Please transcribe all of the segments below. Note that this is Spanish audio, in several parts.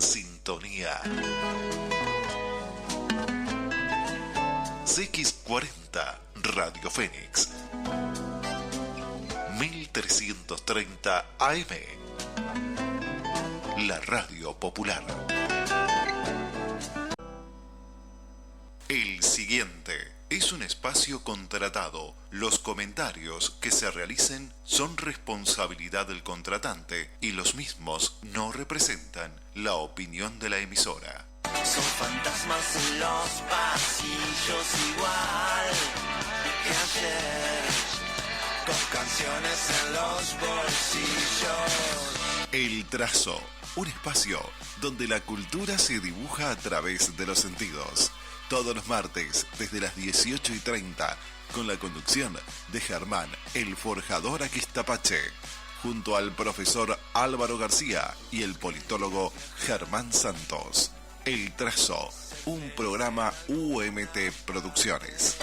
sintonía. CX40 Radio Fénix 1330 AM, la radio popular. El siguiente es un espacio contratado. Los comentarios que se realicen son responsabilidad del contratante y los mismos no representan la opinión de la emisora. Son fantasmas en los pasillos igual que ayer, con canciones en los bolsillos. El trazo, un espacio donde la cultura se dibuja a través de los sentidos. Todos los martes, desde las 18:30, con la conducción de Germán, el forjador Aquistapache, junto al profesor Álvaro García y el politólogo Germán Santos. El Trazo, un programa UMT Producciones.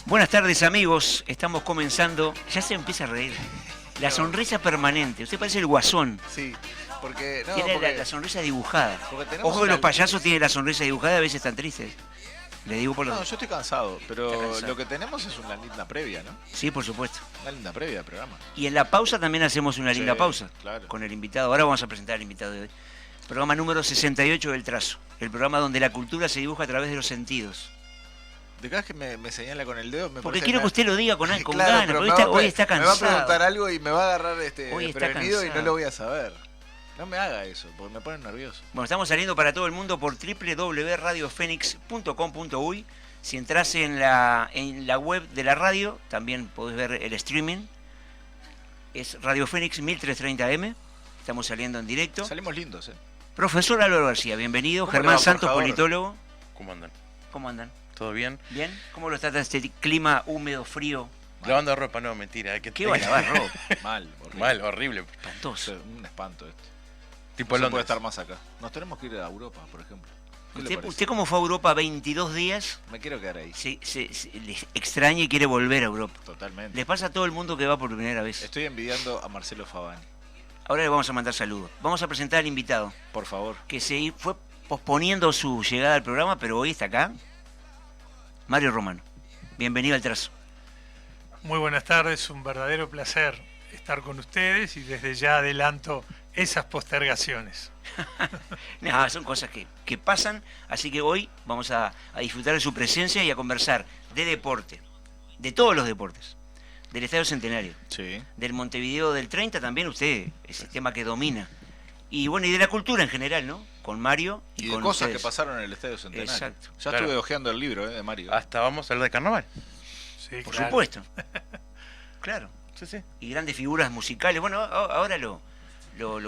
Buenas tardes, amigos. Estamos comenzando. Ya se empieza a reír. La sonrisa permanente. Usted parece el Guasón. Sí, porque... No, tiene porque la sonrisa dibujada. Ojo que los payasos tienen la sonrisa dibujada y a veces están tristes. Le digo por lo... No, yo estoy cansado, pero lo que tenemos es una linda previa, ¿no? Sí, por supuesto. Una linda previa del programa. Y en la pausa también hacemos una linda pausa. Claro. Con el invitado. Ahora vamos a presentar al invitado de hoy. Programa número 68 del Trazo. El programa donde la cultura se dibuja a través de los sentidos. De cada vez que me señala con el dedo, porque quiero que usted lo diga con claro, ganas, porque hoy está cansado. Me va a preguntar algo y me va a agarrar prevenido y no lo voy a saber. No me haga eso, porque me pone nervioso. Bueno, estamos saliendo para todo el mundo por www.radiofenix.com.uy. Si entras en la web de la radio, también podés ver el streaming. Es Radio Fénix 1330M. Estamos saliendo en directo. Salimos lindos, Profesor Álvaro García, bienvenido. Germán Santos, politólogo. ¿Cómo andan? ¿Cómo andan? ¿Todo bien? ¿Bien? ¿Cómo lo trata este clima húmedo, frío? Lavando ropa, no, mentira. ¿Qué va a lavar ropa? Mal, horrible. Mal, horrible. Espantoso. Un espanto esto. Tipo no se puede estar más acá. Nos tenemos que ir a Europa, por ejemplo. ¿Usted cómo fue a Europa 22 días? Me quiero quedar ahí. Se le extraña y quiere volver a Europa. Totalmente. Les pasa a todo el mundo que va por primera vez. Estoy envidiando a Marcelo Favani. Ahora le vamos a mandar saludos. Vamos a presentar al invitado. Por favor. Que se fue posponiendo su llegada al programa, pero hoy está acá. Mario Romano. Bienvenido al Trazo. Muy buenas tardes, un verdadero placer estar con ustedes y desde ya adelanto esas postergaciones. No, son cosas que pasan, así que hoy vamos a disfrutar de su presencia y a conversar de deporte, de todos los deportes, del Estadio Centenario, sí, del Montevideo del 30 también, usted es el tema que domina, y bueno, y de la cultura en general, ¿no? Con Mario y de con cosas ustedes. que pasaron en el Estadio Centenario. Exacto. Ya estuve hojeando el libro de Mario. Hasta vamos a hablar de carnaval. Sí, por claro. supuesto. Claro. Sí, sí. Y grandes figuras musicales. Bueno, ahora lo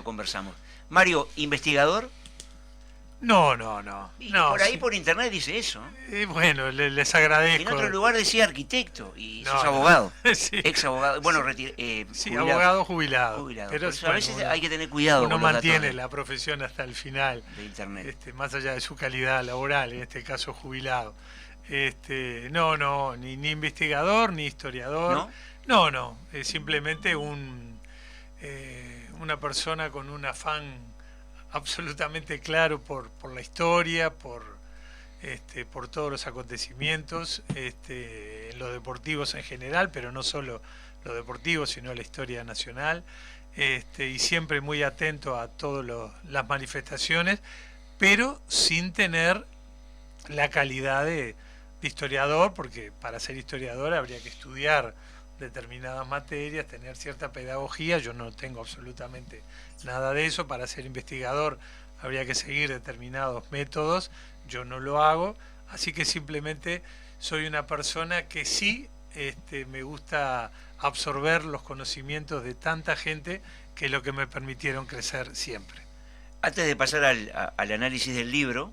conversamos. Mario, investigador. No. Y no, por ahí sí. por internet dice eso. Bueno, les agradezco. En otro lugar decía arquitecto y No, sos no. abogado. Sí. Ex abogado. Bueno, sí, jubilado. abogado jubilado. Pero bueno, a veces hay que tener cuidado uno con los mantiene datos la profesión hasta el final, de internet. más allá de su calidad laboral, en este caso jubilado. No, ni investigador, ni historiador. No, es simplemente una persona con un afán absolutamente claro por la historia, por todos los acontecimiimientos, en los deportivos en general, pero no solo los deportivos, sino la historia nacional, y siempre muy atento a todas las manifestaciones, pero sin tener la calidad de historiador, porque para ser historiador habría que estudiar determinadas materias, tener cierta pedagogía. Yo no tengo absolutamente nada de eso. Para ser investigador habría que seguir determinados métodos, yo no lo hago, así que simplemente soy una persona que sí me gusta absorber los conocimientos de tanta gente, que es lo que me permitieron crecer siempre. Antes de pasar al análisis del libro,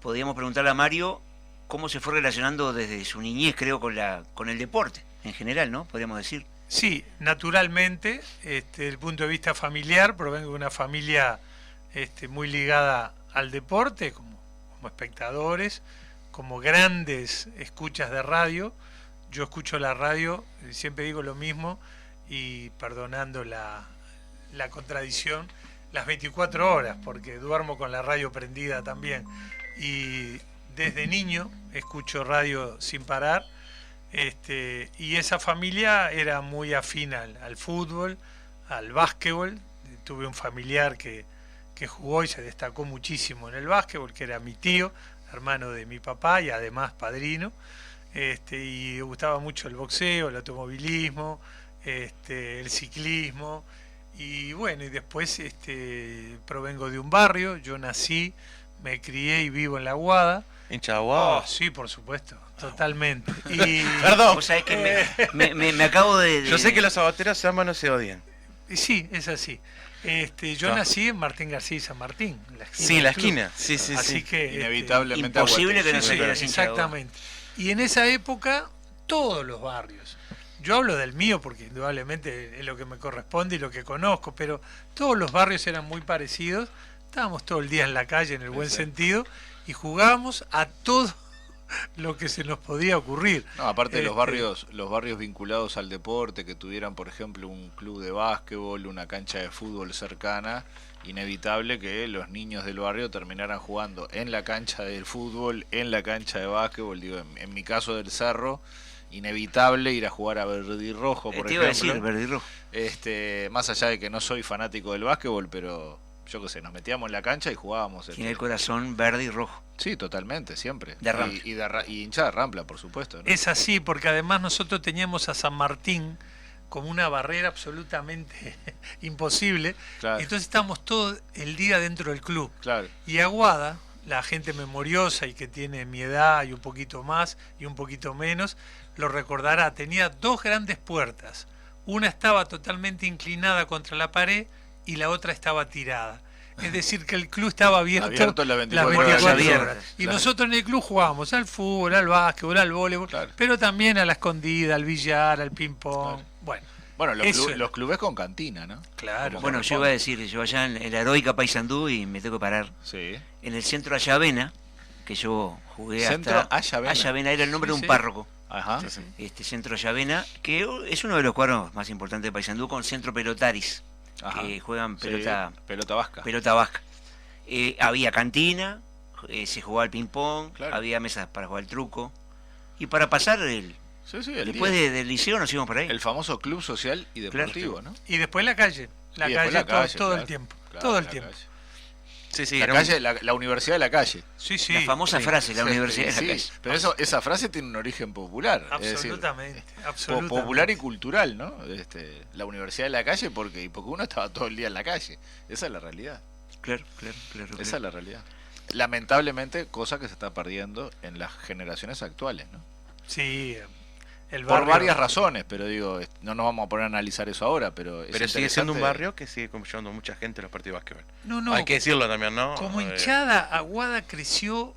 podríamos preguntarle a Mario cómo se fue relacionando desde su niñez, creo, con el deporte en general, ¿no? Podríamos decir. Sí, naturalmente, desde el punto de vista familiar, provengo de una familia muy ligada al deporte, como espectadores, como grandes escuchas de radio. Yo escucho la radio, siempre digo lo mismo, y perdonando la contradicción, las 24 horas, porque duermo con la radio prendida también. Y desde niño escucho radio sin parar, y esa familia era muy afín al fútbol, al básquetbol. Tuve un familiar que jugó y se destacó muchísimo en el básquetbol, que era mi tío, hermano de mi papá y además padrino, y le gustaba mucho el boxeo, el automovilismo, el ciclismo, y bueno, y después provengo de un barrio. Yo nací, me crié y vivo en La Aguada. ¿Hincha de Aguada? Oh, sí, por supuesto, totalmente. Y, Perdón. O sea, es que me acabo de... Yo sé que los sabateros se aman o se odian. sí, es así. Yo nací en Martín García y San Martín, la esquina Sí, del la club. esquina. Sí, Así que Inevitablemente. imposible que no se sí, quiera hincha de Aguada. exactamente. Y en esa época, todos los barrios. Yo hablo del mío porque indudablemente es lo que me corresponde y lo que conozco, pero todos los barrios eran muy parecidos. Estábamos todo el día en la calle, en el buen sentido, y jugábamos a todo lo que se nos podía ocurrir. No, aparte de los barrios vinculados al deporte, que tuvieran, por ejemplo, un club de básquetbol, una cancha de fútbol cercana, inevitable que los niños del barrio terminaran jugando en la cancha del fútbol, en la cancha de básquetbol. Digo, en mi caso del Cerro, inevitable ir a jugar a Verde y Rojo, por Te iba a ejemplo. decir, Verde y Rojo. Más allá de que no soy fanático del básquetbol, pero yo qué sé, nos metíamos en la cancha y jugábamos. Tiene el corazón verde y rojo. Sí, totalmente, siempre. De Rampla. Y hincha de Rampla, por supuesto, ¿no? Es así, porque además nosotros teníamos a San Martín como una barrera absolutamente imposible. Claro. Entonces estábamos todo el día dentro del club. Claro. Y Aguada, la gente memoriosa y que tiene mi edad y un poquito más y un poquito menos, lo recordará, tenía dos grandes puertas. Una estaba totalmente inclinada contra la pared y la otra estaba tirada. Es decir, que el club estaba abierto las 24 horas. Y Claro. nosotros en el club jugábamos al fútbol, al básquetbol, al voleibol, Claro. pero también a la escondida, al billar, al ping-pong. Claro. Bueno, eso los clubes con cantina, ¿no? claro. Como Bueno, yo iba a decir, yo allá en la heroica Paysandú, y me tengo que parar, Sí. en el centro Ayavena, que yo jugué Centro hasta... Ayavena. Era el nombre Sí, de un sí. párroco. Ajá. Centro Ayavena, que es uno de los cuadros más importantes de Paysandú, con Centro Pelotaris, Ajá. que juegan Sí, pelota pelota vasca. Había cantina, se jugaba al ping-pong, Claro. había mesas para jugar al truco. Y para pasar Sí, después del liceo nos íbamos por ahí. el famoso club social y deportivo, ¿no? Y después la calle. La Y calle, después la calle, todo claro. el tiempo. Claro, todo el la tiempo. calle. Sí, sí. La era un- calle, la universidad de la calle. Sí, sí. La famosa sí. frase, la Sí, universidad de sí, la calle. pero esa frase tiene un origen popular. Absolutamente, Es decir, absolutamente. popular y cultural, ¿no? La universidad de la calle, porque uno estaba todo el día en la calle. Esa es la realidad. Claro. Esa es la realidad. Lamentablemente, cosa que se está perdiendo en las generaciones actuales, ¿no? Sí, el Por barrio... varias razones, pero digo, no nos vamos a poner a analizar eso ahora, pero es Pero sigue siendo un interesante. barrio que sigue llevando mucha gente a los partidos de básquetbol. No, Hay que decirlo también, ¿no? como hinchada, Aguada creció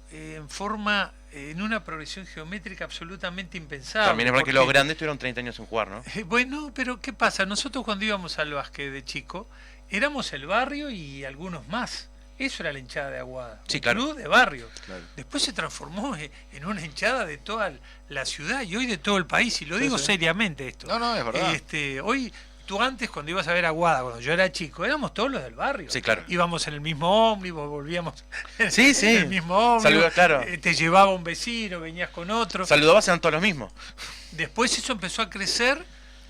en una progresión geométrica absolutamente impensable. También es verdad que los porque- grandes tuvieron 30 años sin jugar, ¿no? Bueno, pero ¿qué pasa? Nosotros cuando íbamos al básquet de chico, éramos el barrio y algunos más. Eso era la hinchada de Aguada. Sí, un claro. club de barrio. Claro. Después se transformó en una hinchada de toda la ciudad y hoy de todo el país. Y lo digo sí. seriamente esto. No, es verdad. Hoy, tú antes cuando ibas a ver Aguada, cuando yo era chico, éramos todos los del barrio. Sí, claro. Íbamos en el mismo ómnibus, volvíamos Sí, sí. en el mismo ómnibus. Saludos, claro. Te llevaba un vecino, venías con otro. Saludabas, eran todos los mismos. Después eso empezó a crecer,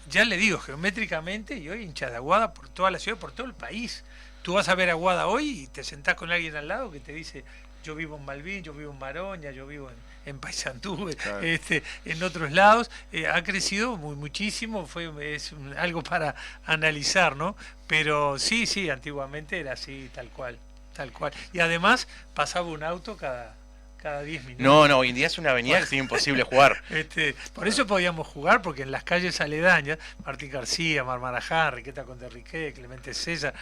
ya le digo, geométricamente, y hoy hincha de Aguada por toda la ciudad, por todo el país. Tú vas a ver Aguada hoy y te sentás con alguien al lado que te dice, yo vivo en Malvin, yo vivo en Maroña, yo vivo en Paysandú, Claro. en otros lados. Ha crecido muchísimo, algo para analizar, ¿no? Pero sí, antiguamente era así, tal cual. Y además pasaba un auto cada 10 minutos. No, hoy en día es una avenida que es imposible jugar. Por eso podíamos jugar, porque en las calles aledañas, Martín García, Marmarajá, Enriqueta Conterriquet, Clemente César,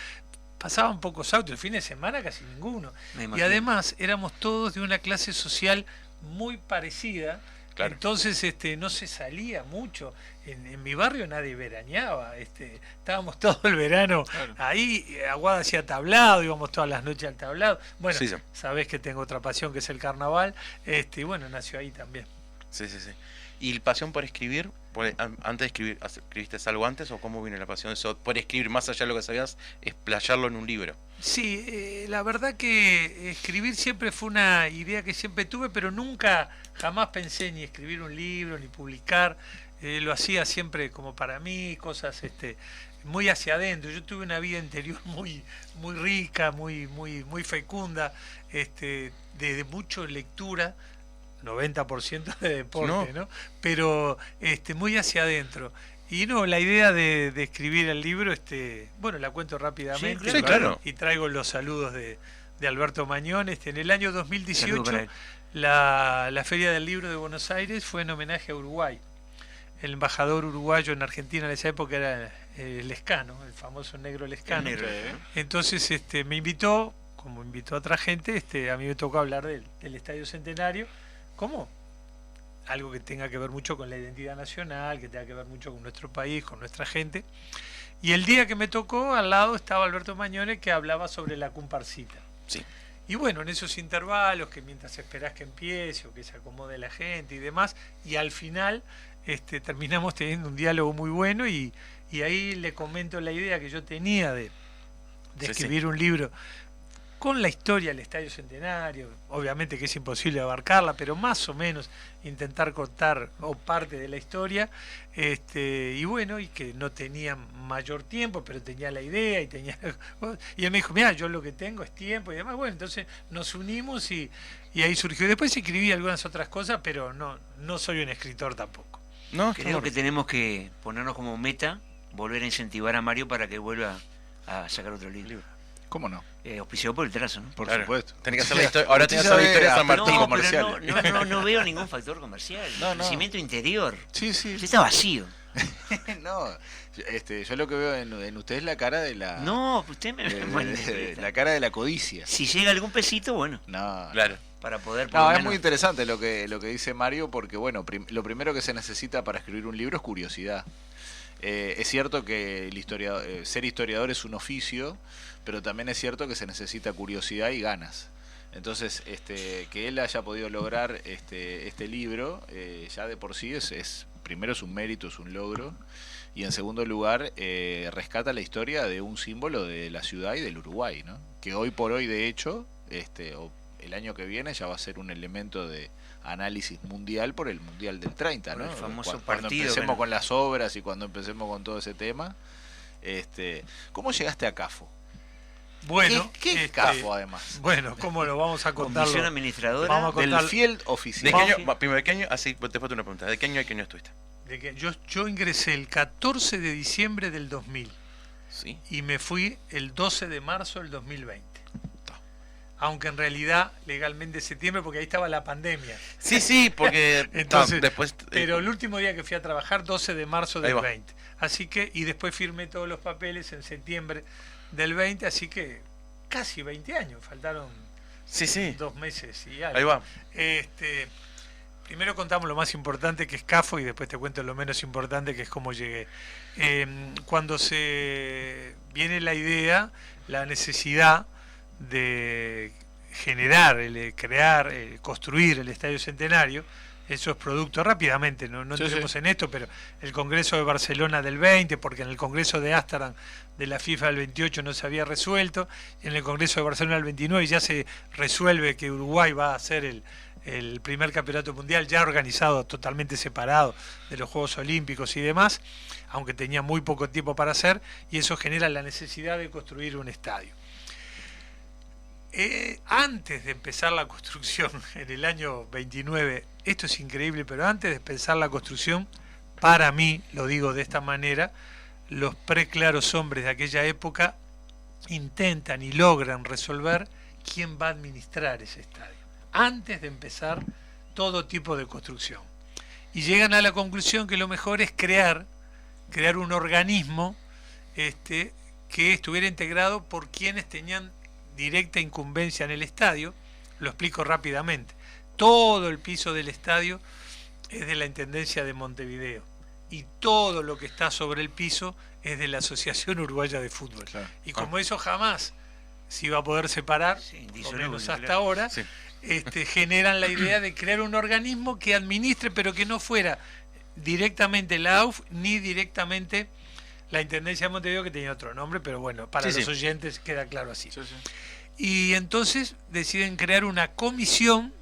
pasaban pocos autos, el fin de semana casi ninguno. Me Y imagino. además éramos todos de una clase social muy parecida, Claro. entonces no se salía mucho. En mi barrio nadie veraneaba, estábamos todo el verano ahí, Aguada hacía tablado, íbamos todas las noches al tablado. Bueno, Sí, sí. sabés que tengo otra pasión que es el carnaval, y bueno, nació ahí también. Sí. ¿Y la pasión por escribir? ¿Antes de escribir, escribiste algo antes o cómo vino la pasión eso, por escribir más allá de lo que sabías, explayarlo en un libro? Sí, la verdad que escribir siempre fue una idea que siempre tuve, pero jamás pensé ni escribir un libro, ni publicar. Lo hacía siempre como para mí, cosas muy hacia adentro. Yo tuve una vida interior muy rica, muy fecunda, de mucha lectura. 90% de deporte, ¿no? Pero muy hacia adentro. Y no, la idea de escribir el libro, bueno, la cuento rápidamente. Sí, claro. Y traigo los saludos de Alberto Mañón. En el año Saludo 2018, para él. la Feria del Libro de Buenos Aires fue en homenaje a Uruguay. El embajador uruguayo en Argentina en esa época era Lescano, el famoso negro Lescano. El negro. Entonces me invitó, como invitó a otra gente, a mí me tocó hablar del Estadio Centenario, como algo que tenga que ver mucho con la identidad nacional, que tenga que ver mucho con nuestro país, con nuestra gente. Y el día que me tocó, al lado estaba Alberto Mañone, que hablaba sobre la comparsita. Sí. Y bueno, en esos intervalos, que mientras esperás que empiece o que se acomode la gente y demás, y al final terminamos teniendo un diálogo muy bueno y ahí le comento la idea que yo tenía de Sí, escribir un libro con la historia del Estadio Centenario. Obviamente que es imposible abarcarla, pero más o menos intentar contar parte de la historia, y bueno, y que no tenía mayor tiempo, pero tenía la idea y él me dijo, mira, yo lo que tengo es tiempo y demás. Bueno, entonces nos unimos y ahí surgió. Después escribí algunas otras cosas, pero no soy un escritor tampoco. No, Creo que tenemos que ponernos como meta volver a incentivar a Mario para que vuelva a sacar otro libro. ¿Cómo no? Auspiciado por el trazo, ¿no? Por Claro. supuesto. Tenés que hacer la historia. Ahora tenés que Noticia hacer la historia de San de Martín. No, comerciales. pero no veo ningún factor comercial. No, no. Crecimiento interior. Sí. Usted está vacío. No, yo lo que veo en usted es la cara de la... No, usted me... bueno, la cara de la codicia. si llega algún pesito, bueno, No, Claro. para poder... por No, lo es menos- muy interesante lo que dice Mario, porque bueno, lo primero que se necesita para escribir un libro es curiosidad. Es cierto que ser historiador es un oficio, pero también es cierto que se necesita curiosidad y ganas. Entonces, que él haya podido lograr este libro, ya de por sí primero es un mérito, es un logro, y en segundo lugar rescata la historia de un símbolo de la ciudad y del Uruguay, ¿no? Que hoy por hoy, de hecho, o el año que viene ya va a ser un elemento de análisis mundial por el Mundial del 30, Por ¿no? el famoso Cuando partido, empecemos bueno. con las obras y cuando empecemos con todo ese tema. ¿Cómo llegaste a CAFO? Bueno, ¿Qué es CAFO además? Bueno, ¿cómo lo vamos a Comisión contar? administradora. Vamos a Del contar- Field ¿De Oficial. qué año? Primero, ¿de qué año? Así, después te una pregunta. ¿De qué año estuviste? De que yo ingresé el 14 de diciembre del 2000 Sí. y me fui el 12 de marzo del 2020. aunque en realidad legalmente septiembre, porque ahí estaba la pandemia. Sí, porque Entonces, después... pero el último día que fui a trabajar, 12 de marzo Ahí del va. 20. Así que, y después firmé todos los papeles en septiembre del 20, así que casi 20 años, faltaron Sí, 2 meses y algo. ahí va. Primero contamos lo más importante, que es CAFO, y después te cuento lo menos importante, que es cómo llegué. Cuando se viene la idea, la necesidad de generar, crear, construir el Estadio Centenario, eso es producto rápidamente, no Sí, entremos sí. en esto, pero el Congreso de Barcelona del 20, porque en el Congreso de Ámsterdam de la FIFA del 28 no se había resuelto, en el Congreso de Barcelona del 29 ya se resuelve que Uruguay va a ser el primer campeonato mundial ya organizado, totalmente separado de los Juegos Olímpicos y demás, aunque tenía muy poco tiempo para hacer, y eso genera la necesidad de construir un estadio. Antes de empezar la construcción, en el año 29, esto es increíble, pero antes de empezar la construcción, para mí, lo digo de esta manera, los preclaros hombres de aquella época intentan y logran resolver quién va a administrar ese estadio, antes de empezar todo tipo de construcción. Y llegan a la conclusión que lo mejor es crear un organismo que estuviera integrado por quienes tenían directa incumbencia en el estadio. Lo explico rápidamente. Todo el piso del estadio es de la Intendencia de Montevideo y todo lo que está sobre el piso es de la Asociación Uruguaya de Fútbol. Claro. Y como eso jamás se iba a poder separar, Sí, o indisoluble, menos hasta claro. ahora, Sí. generan la idea de crear un organismo que administre, pero que no fuera directamente la AUF ni directamente la Intendencia de Montevideo, que tenía otro nombre, pero bueno, para Sí, los sí. oyentes queda claro así. Sí, sí. Y entonces deciden crear una comisión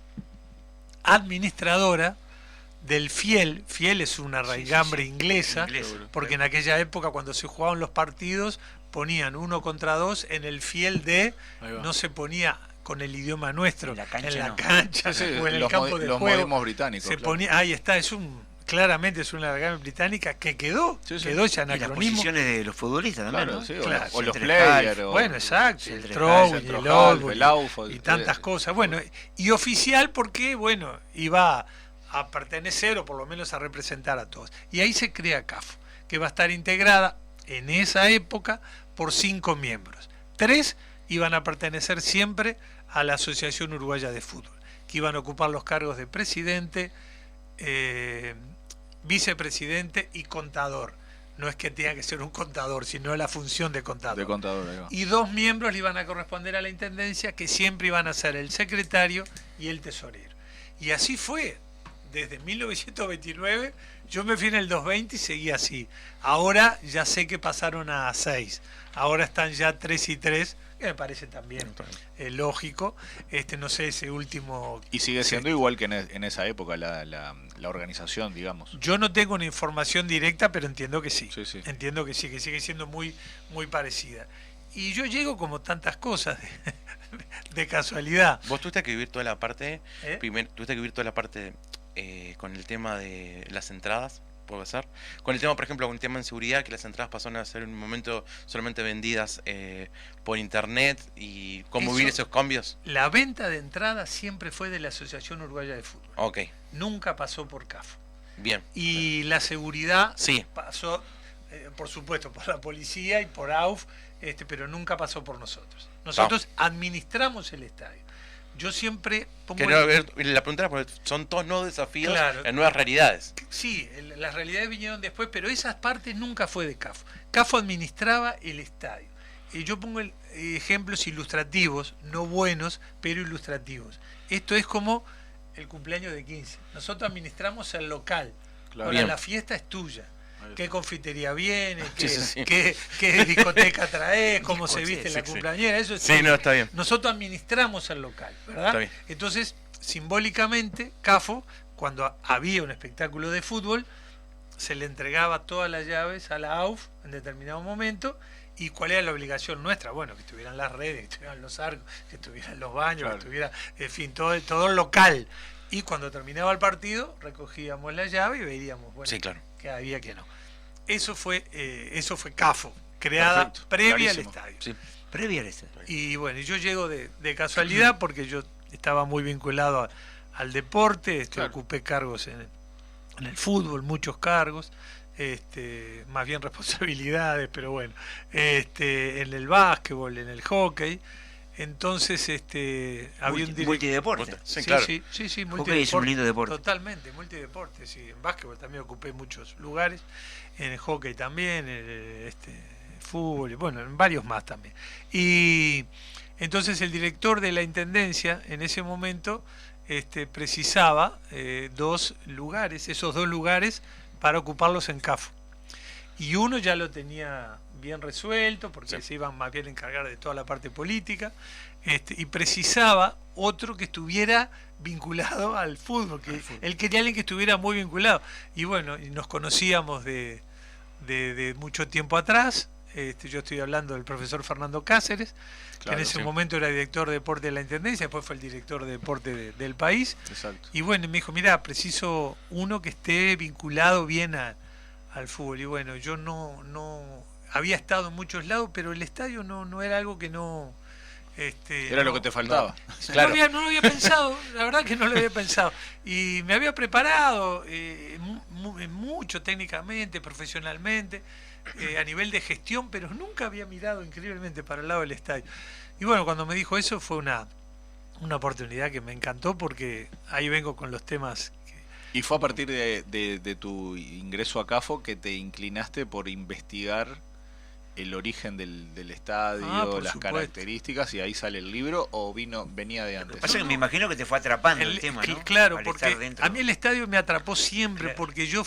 administradora del FIEL. FIEL es una raigambre inglesa, Inglesa. porque en aquella época cuando se jugaban los partidos ponían 1 contra 2 en el FIEL de, Ahí va. no se ponía con el idioma nuestro, En la cancha en la no. cancha Sí, sí, o en el los campo de los juego. modismos británicos. Se claro. ponía, ahí está, claramente es una raigambre británica que quedó Sí, sí. ya Y las anacronismo. posiciones de los futbolistas también, Claro, ¿no? sí, Claro, o los Centre players. half, o- Bueno, exacto, el Centre Troll, half, y Centro el half, Old, el Aufo, y tantas cosas. Bueno, y oficial porque, bueno, iba a pertenecer o por lo menos a representar a todos. Y ahí se crea CAFO, que va a estar integrada en esa época por 5 miembros. 3 iban a pertenecer siempre a la Asociación Uruguaya de Fútbol, que iban a ocupar los cargos de presidente, vicepresidente y contador. No es que tenga que ser un contador, sino la función de contador. De contador, ahí va. Y 2 miembros le iban a corresponder a la Intendencia, que siempre iban a ser el secretario y el tesorero. Y así fue. Desde 1929, yo me fui en el 220 y seguí así. Ahora ya sé que pasaron a 6. Ahora están ya 3 y 3, que me parece también lógico. No sé, ese último... Y sigue siendo igual que en esa época la organización, digamos. Yo no tengo una información directa, pero entiendo que sí. Sí, sí. Entiendo que sí, que sigue siendo muy, muy parecida. Y yo llego como tantas cosas de casualidad. Vos tuviste que vivir toda la parte, ¿Eh? tuviste que vivir toda la parte con el tema de las entradas, puede ser. Con el tema, por ejemplo, con el tema en seguridad, que las entradas pasaron a ser en un momento solamente vendidas por internet y cómo vivir Eso- esos cambios. La venta de entradas siempre fue de la Asociación Uruguaya de Fútbol. Ok, Nunca pasó por CAFO. bien. Y la seguridad Sí. pasó, por supuesto, por la policía y por AUF, pero nunca pasó por nosotros. Nosotros administramos el estadio. Yo siempre pongo... Quería ver, la pregunta era porque son todos nuevos desafíos Claro. en nuevas realidades. Sí, las realidades vinieron después, pero esas partes nunca fue de CAFO. CAFO administraba el estadio. Y yo pongo ejemplos ilustrativos, no buenos, pero ilustrativos. Esto es como el cumpleaños de 15. Nosotros administramos el local. Claro. Ahora Bien. la fiesta es tuya. Ahí ¿Qué está. confitería viene? ¿Qué, Sí, sí, sí. qué discoteca traes? ¿Cómo se Discoteca, viste la sí, sí. cumpleañera? Eso es Sí, no, está bien. Nosotros administramos el local, ¿verdad? Está bien. Entonces, simbólicamente, CAFO, cuando había un espectáculo de fútbol, se le entregaba todas las llaves a la AUF en determinado momento. ¿Y cuál era la obligación nuestra? Bueno, que estuvieran las redes, que estuvieran los arcos, que estuvieran los baños, Claro. que estuviera, en fin, todo local. Y cuando terminaba el partido, recogíamos la llave y veíamos, bueno, Sí, claro. que había, que no. Eso fue CAFO, creada Perfecto, previa clarísimo. al estadio. Sí. Previa al estadio. Y bueno, yo llego de casualidad porque yo estaba muy vinculado al deporte, Claro. ocupé cargos en el fútbol, muchos cargos, más bien responsabilidades, pero bueno, en el básquetbol, en el hockey. Entonces había un Multideporte. Sí, Sí, claro. sí, Hockey multideporte. es un lindo deporte. Totalmente, multideporte, sí. En básquetbol también ocupé muchos lugares, en el hockey también, fútbol, y bueno, en varios más también. Y entonces el director de la intendencia en ese momento precisaba dos lugares, esos dos lugares para ocuparlos en CAFO. Y uno ya lo tenía bien resuelto, porque se iban más bien a encargar de toda la parte política, y precisaba otro que estuviera vinculado al fútbol, que él quería alguien que estuviera muy vinculado. Y bueno, y nos conocíamos de mucho tiempo atrás. Yo estoy hablando del profesor Fernando Cáceres, que Claro, en ese sí. momento era director de deporte de la Intendencia, después fue el director de deporte del país. Exacto. Y bueno, me dijo, mira, preciso uno que esté vinculado bien al fútbol. Y bueno, yo no había estado en muchos lados, pero el estadio no era algo que no... Era lo que te faltaba. Claro. No lo había pensado, la verdad que no lo había pensado. Y me había preparado mucho técnicamente, profesionalmente, a nivel de gestión, pero nunca había mirado increíblemente para el lado del estadio. Y bueno, cuando me dijo eso fue una oportunidad que me encantó, porque ahí vengo con los temas. Y fue a partir de tu ingreso a CAFO que te inclinaste por investigar el origen del estadio, por las supuesto. características, y ahí sale el libro, o venía de Lo antes. que pasa es que me imagino que te fue atrapando el tema, ¿no? Claro, Al porque estar dentro. a mí el estadio me atrapó siempre, Claro. porque yo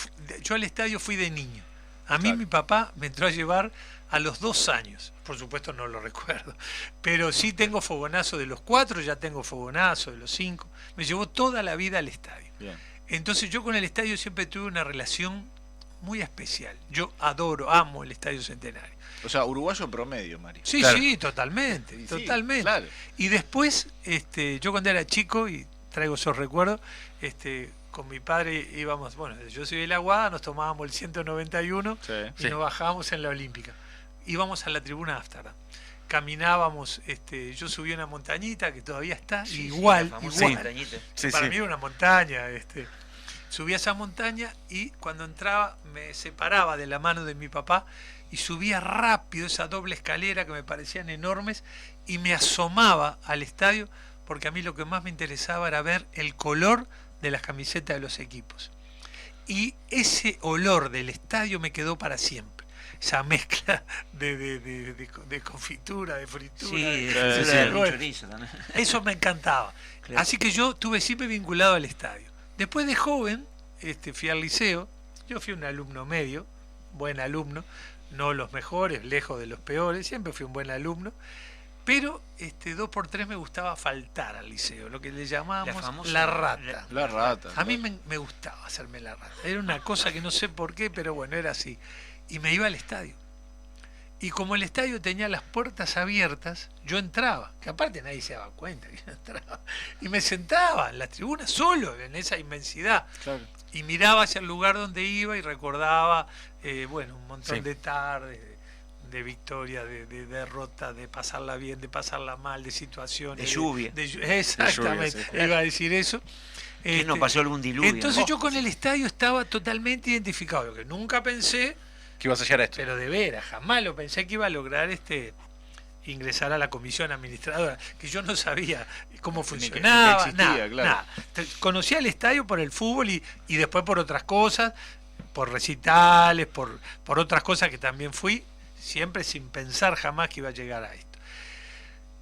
al estadio fui de niño. A mí Claro. mi papá me entró a llevar a los 2 años. Por supuesto no lo recuerdo. Pero sí tengo fogonazo de los 4, ya tengo fogonazo de los 5. Me llevó toda la vida al estadio. Bien. Entonces yo con el estadio siempre tuve una relación muy especial. Yo amo el Estadio Centenario. O sea, uruguayo promedio, Mario. Sí, Claro. sí, totalmente, Sí, totalmente. claro. Y después, yo cuando era chico, y traigo esos recuerdos, con mi padre íbamos, bueno, yo soy de La Aguada, nos tomábamos el 191 Sí. y nos bajábamos en la Olímpica. Íbamos a la tribuna Ámsterdam. Caminábamos, yo subí una montañita que todavía está, Sí, sí, igual, la famosa igual. montañita. Sí, Para sí. mí era una montaña. Subí a esa montaña y cuando entraba me separaba de la mano de mi papá y subía rápido esa doble escalera que me parecían enormes y me asomaba al estadio, porque a mí lo que más me interesaba era ver el color de las camisetas de los equipos. Y ese olor del estadio me quedó para siempre. Esa mezcla de confitura, de fritura. Sí, de- de sí, fritura sí. de Bueno, chorizo también. eso me encantaba. Claro. Así que yo estuve siempre vinculado al estadio. Después de joven, fui al liceo. Yo fui un alumno medio, buen alumno, no los mejores, lejos de los peores, siempre fui un buen alumno. Pero 2x3 me gustaba faltar al liceo, lo que le llamábamos La famosa- la rata. La rata. A mí me gustaba hacerme la rata. Era una cosa que no sé por qué, pero bueno, era así. Y me iba al estadio. Y como el estadio tenía las puertas abiertas, yo entraba, que aparte nadie se daba cuenta que yo entraba. Y me sentaba en la tribuna solo, en esa inmensidad. Claro. Y miraba hacia el lugar donde iba y recordaba, un montón Sí. de tardes, de victoria, de derrota, de pasarla bien, de pasarla mal, de situaciones. De lluvia. Exactamente, De iba a decir eso. ¿Quién no pasó algún diluvio? Entonces no? yo con el estadio estaba totalmente identificado, lo que nunca pensé, Que ibas a llegar a esto. pero de veras, jamás lo pensé que iba a lograr ingresar a la comisión administradora, que yo no sabía cómo Ni que funcionaba, existía, nada, claro. nada. Conocía el estadio por el fútbol y después por otras cosas, por recitales, por otras cosas que también fui, siempre sin pensar jamás que iba a llegar a esto.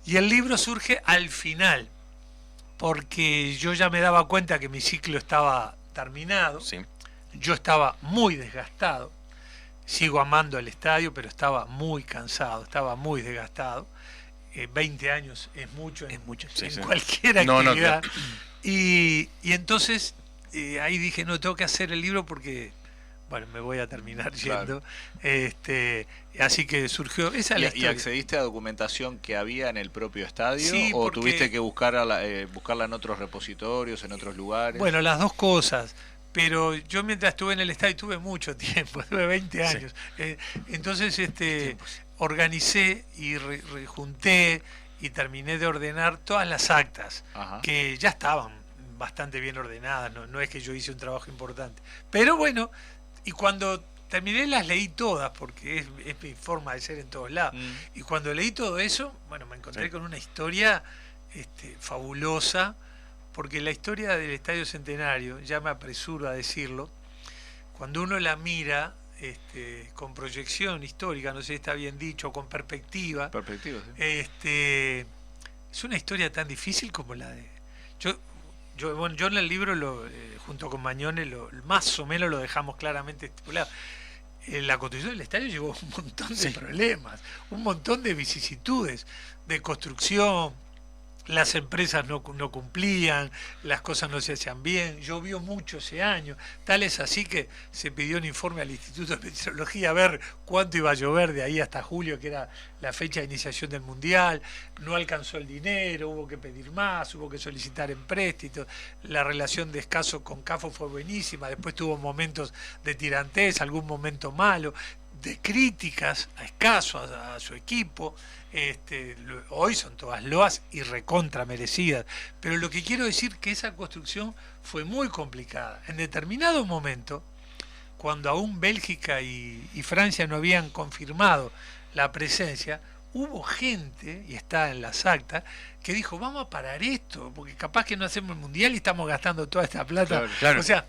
Y el libro surge al final, porque yo ya me daba cuenta que mi ciclo estaba terminado, Sí. yo estaba muy desgastado, sigo amando el estadio, pero estaba muy cansado, estaba muy desgastado. 20 años es mucho Es mucho, sí, en sí. cualquier No, no, actividad. claro. Y entonces ahí dije, no, tengo que hacer el libro porque, bueno, me voy a terminar Claro. yendo. Así que surgió, esa es la ¿Y historia. accediste a documentación que había en el propio estadio? Sí, ¿O porque- tuviste que buscarla en otros repositorios, en otros lugares? Bueno, las dos cosas. Pero yo mientras estuve en el estadio tuve mucho tiempo, tuve 20 años. Entonces, organicé y junté y terminé de ordenar todas las actas, Ajá. que ya estaban bastante bien ordenadas, no es que yo hice un trabajo importante. Pero bueno, y cuando terminé las leí todas, porque es mi forma de ser en todos lados. Y cuando leí todo eso, bueno, me encontré Sí. con una historia fabulosa, porque la historia del Estadio Centenario, ya me apresuro a decirlo, cuando uno la mira con proyección histórica, no sé si está bien dicho, con perspectiva, Perspectiva, sí. es una historia tan difícil como la de... Yo en el libro, junto con Mañone, más o menos lo dejamos claramente estipulado. La construcción del estadio llevó un montón de problemas, un montón de vicisitudes, de construcción. Las empresas no cumplían, las cosas no se hacían bien, llovió mucho ese año, tal es así que se pidió un informe al Instituto de Meteorología a ver cuánto iba a llover de ahí hasta julio, que era la fecha de iniciación del Mundial, no alcanzó el dinero, hubo que pedir más, hubo que solicitar empréstitos, la relación de Escaso con CAFO fue buenísima, después tuvo momentos de tirantez, algún momento malo, de críticas a Escaso, a su equipo. Hoy son todas loas y recontra merecidas, pero lo que quiero decir que esa construcción fue muy complicada. En determinado momento, cuando aún Bélgica y Francia no habían confirmado la presencia, hubo gente, y está en las actas, que dijo, vamos a parar esto, porque capaz que no hacemos el Mundial y estamos gastando toda esta plata. Claro. O sea,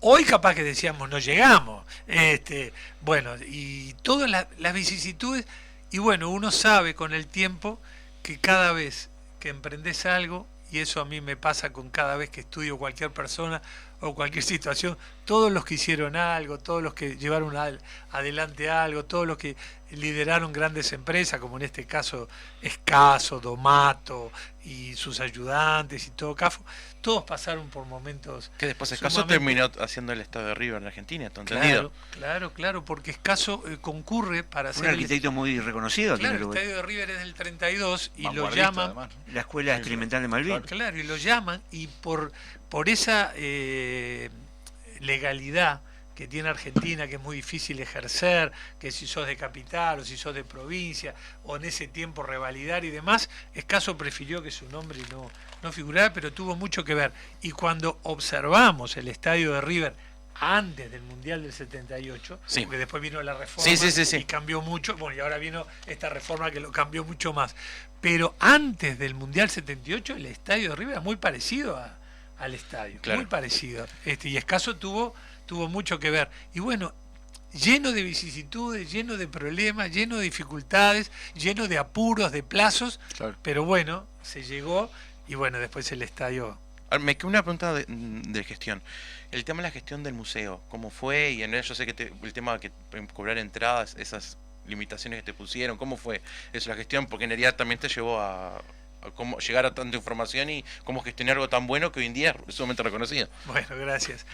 hoy capaz que decíamos, no llegamos. Bueno, y todas las vicisitudes. Y bueno, uno sabe con el tiempo que cada vez que emprendes algo, y eso a mí me pasa con cada vez que estudio cualquier persona o cualquier situación, todos los que hicieron algo, todos los que llevaron adelante algo, todos los que lideraron grandes empresas, como en este caso Escaso, Domato y sus ayudantes y todo CAFO, todos pasaron por momentos... Que después Escaso sumamente... terminó haciendo el Estadio de River en Argentina, ¿está entendido? Claro, porque Escaso concurre para hacer... Un arquitecto muy reconocido aquí en Claro, el Uruguay. Estadio de River es del 32 y lo Vanguardista, llaman... además, ¿no? La Escuela Experimental de Malvin. Claro, y lo llaman y por esa legalidad que tiene Argentina, que es muy difícil ejercer, que si sos de capital o si sos de provincia, o en ese tiempo revalidar y demás, Escaso prefirió que su nombre no figurara, pero tuvo mucho que ver. Y cuando observamos el estadio de River antes del Mundial del 78, Sí. porque después vino la reforma Sí. y cambió mucho, bueno, y ahora vino esta reforma que lo cambió mucho más. Pero antes del Mundial 78, el estadio de River era muy parecido al estadio, Claro. muy parecido. Y Escaso tuvo mucho que ver. Y bueno, lleno de vicisitudes, lleno de problemas, lleno de dificultades, lleno de apuros, de plazos, Claro. pero bueno, se llegó y bueno, después el estadio... A ver, me queda una pregunta de gestión. El tema de la gestión del museo, ¿cómo fue? Y en realidad yo sé que el tema de que cobrar entradas, esas limitaciones que te pusieron, ¿cómo fue eso la gestión? Porque en realidad también te llevó a cómo llegar a tanta información y cómo gestionar algo tan bueno que hoy en día es sumamente reconocido. Bueno, gracias.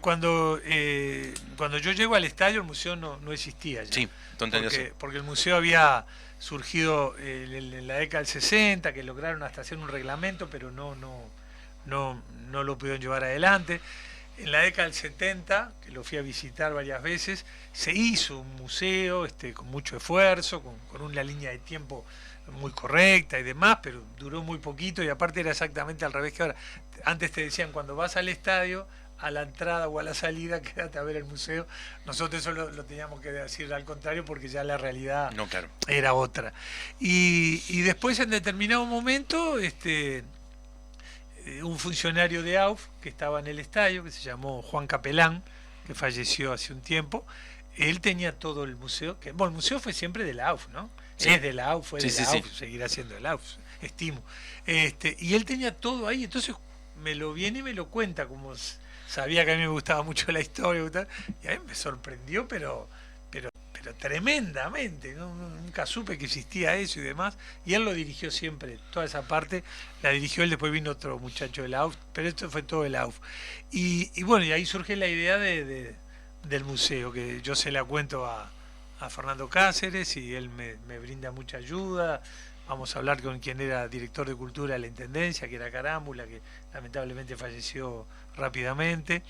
Cuando yo llego al estadio, el museo no existía ya. Sí, tú entendías eso. Porque el museo había surgido en la década del 60, que lograron hasta hacer un reglamento, pero no lo pudieron llevar adelante. En la década del 70, que lo fui a visitar varias veces, se hizo un museo con mucho esfuerzo, con una línea de tiempo muy correcta y demás, pero duró muy poquito y aparte era exactamente al revés que ahora. Antes te decían, cuando vas al estadio, a la entrada o a la salida, quédate a ver el museo. Nosotros eso lo teníamos que decir al contrario porque ya la realidad No, claro. era otra. Y después en determinado momento, un funcionario de AUF que estaba en el estadio, que se llamó Juan Capelán, que falleció hace un tiempo, él tenía todo el museo, el museo fue siempre de la AUF, ¿no? Sí. Es de la AUF, fue Sí, de sí, la sí. AUF, seguirá siendo de la AUF, estimo. Y él tenía todo ahí, entonces me lo viene y me lo cuenta, como sabía que a mí me gustaba mucho la historia, y a mí me sorprendió, pero tremendamente, ¿no? Nunca supe que existía eso y demás, y él lo dirigió siempre, toda esa parte la dirigió él, después vino otro muchacho de la AUF, pero esto fue todo de la AUF. Y bueno, y ahí surge la idea del museo, que yo se la cuento a Fernando Cáceres y él me brinda mucha ayuda, Vamos a hablar con quien era director de cultura de la Intendencia, que era Carámbula, que lamentablemente falleció rápidamente.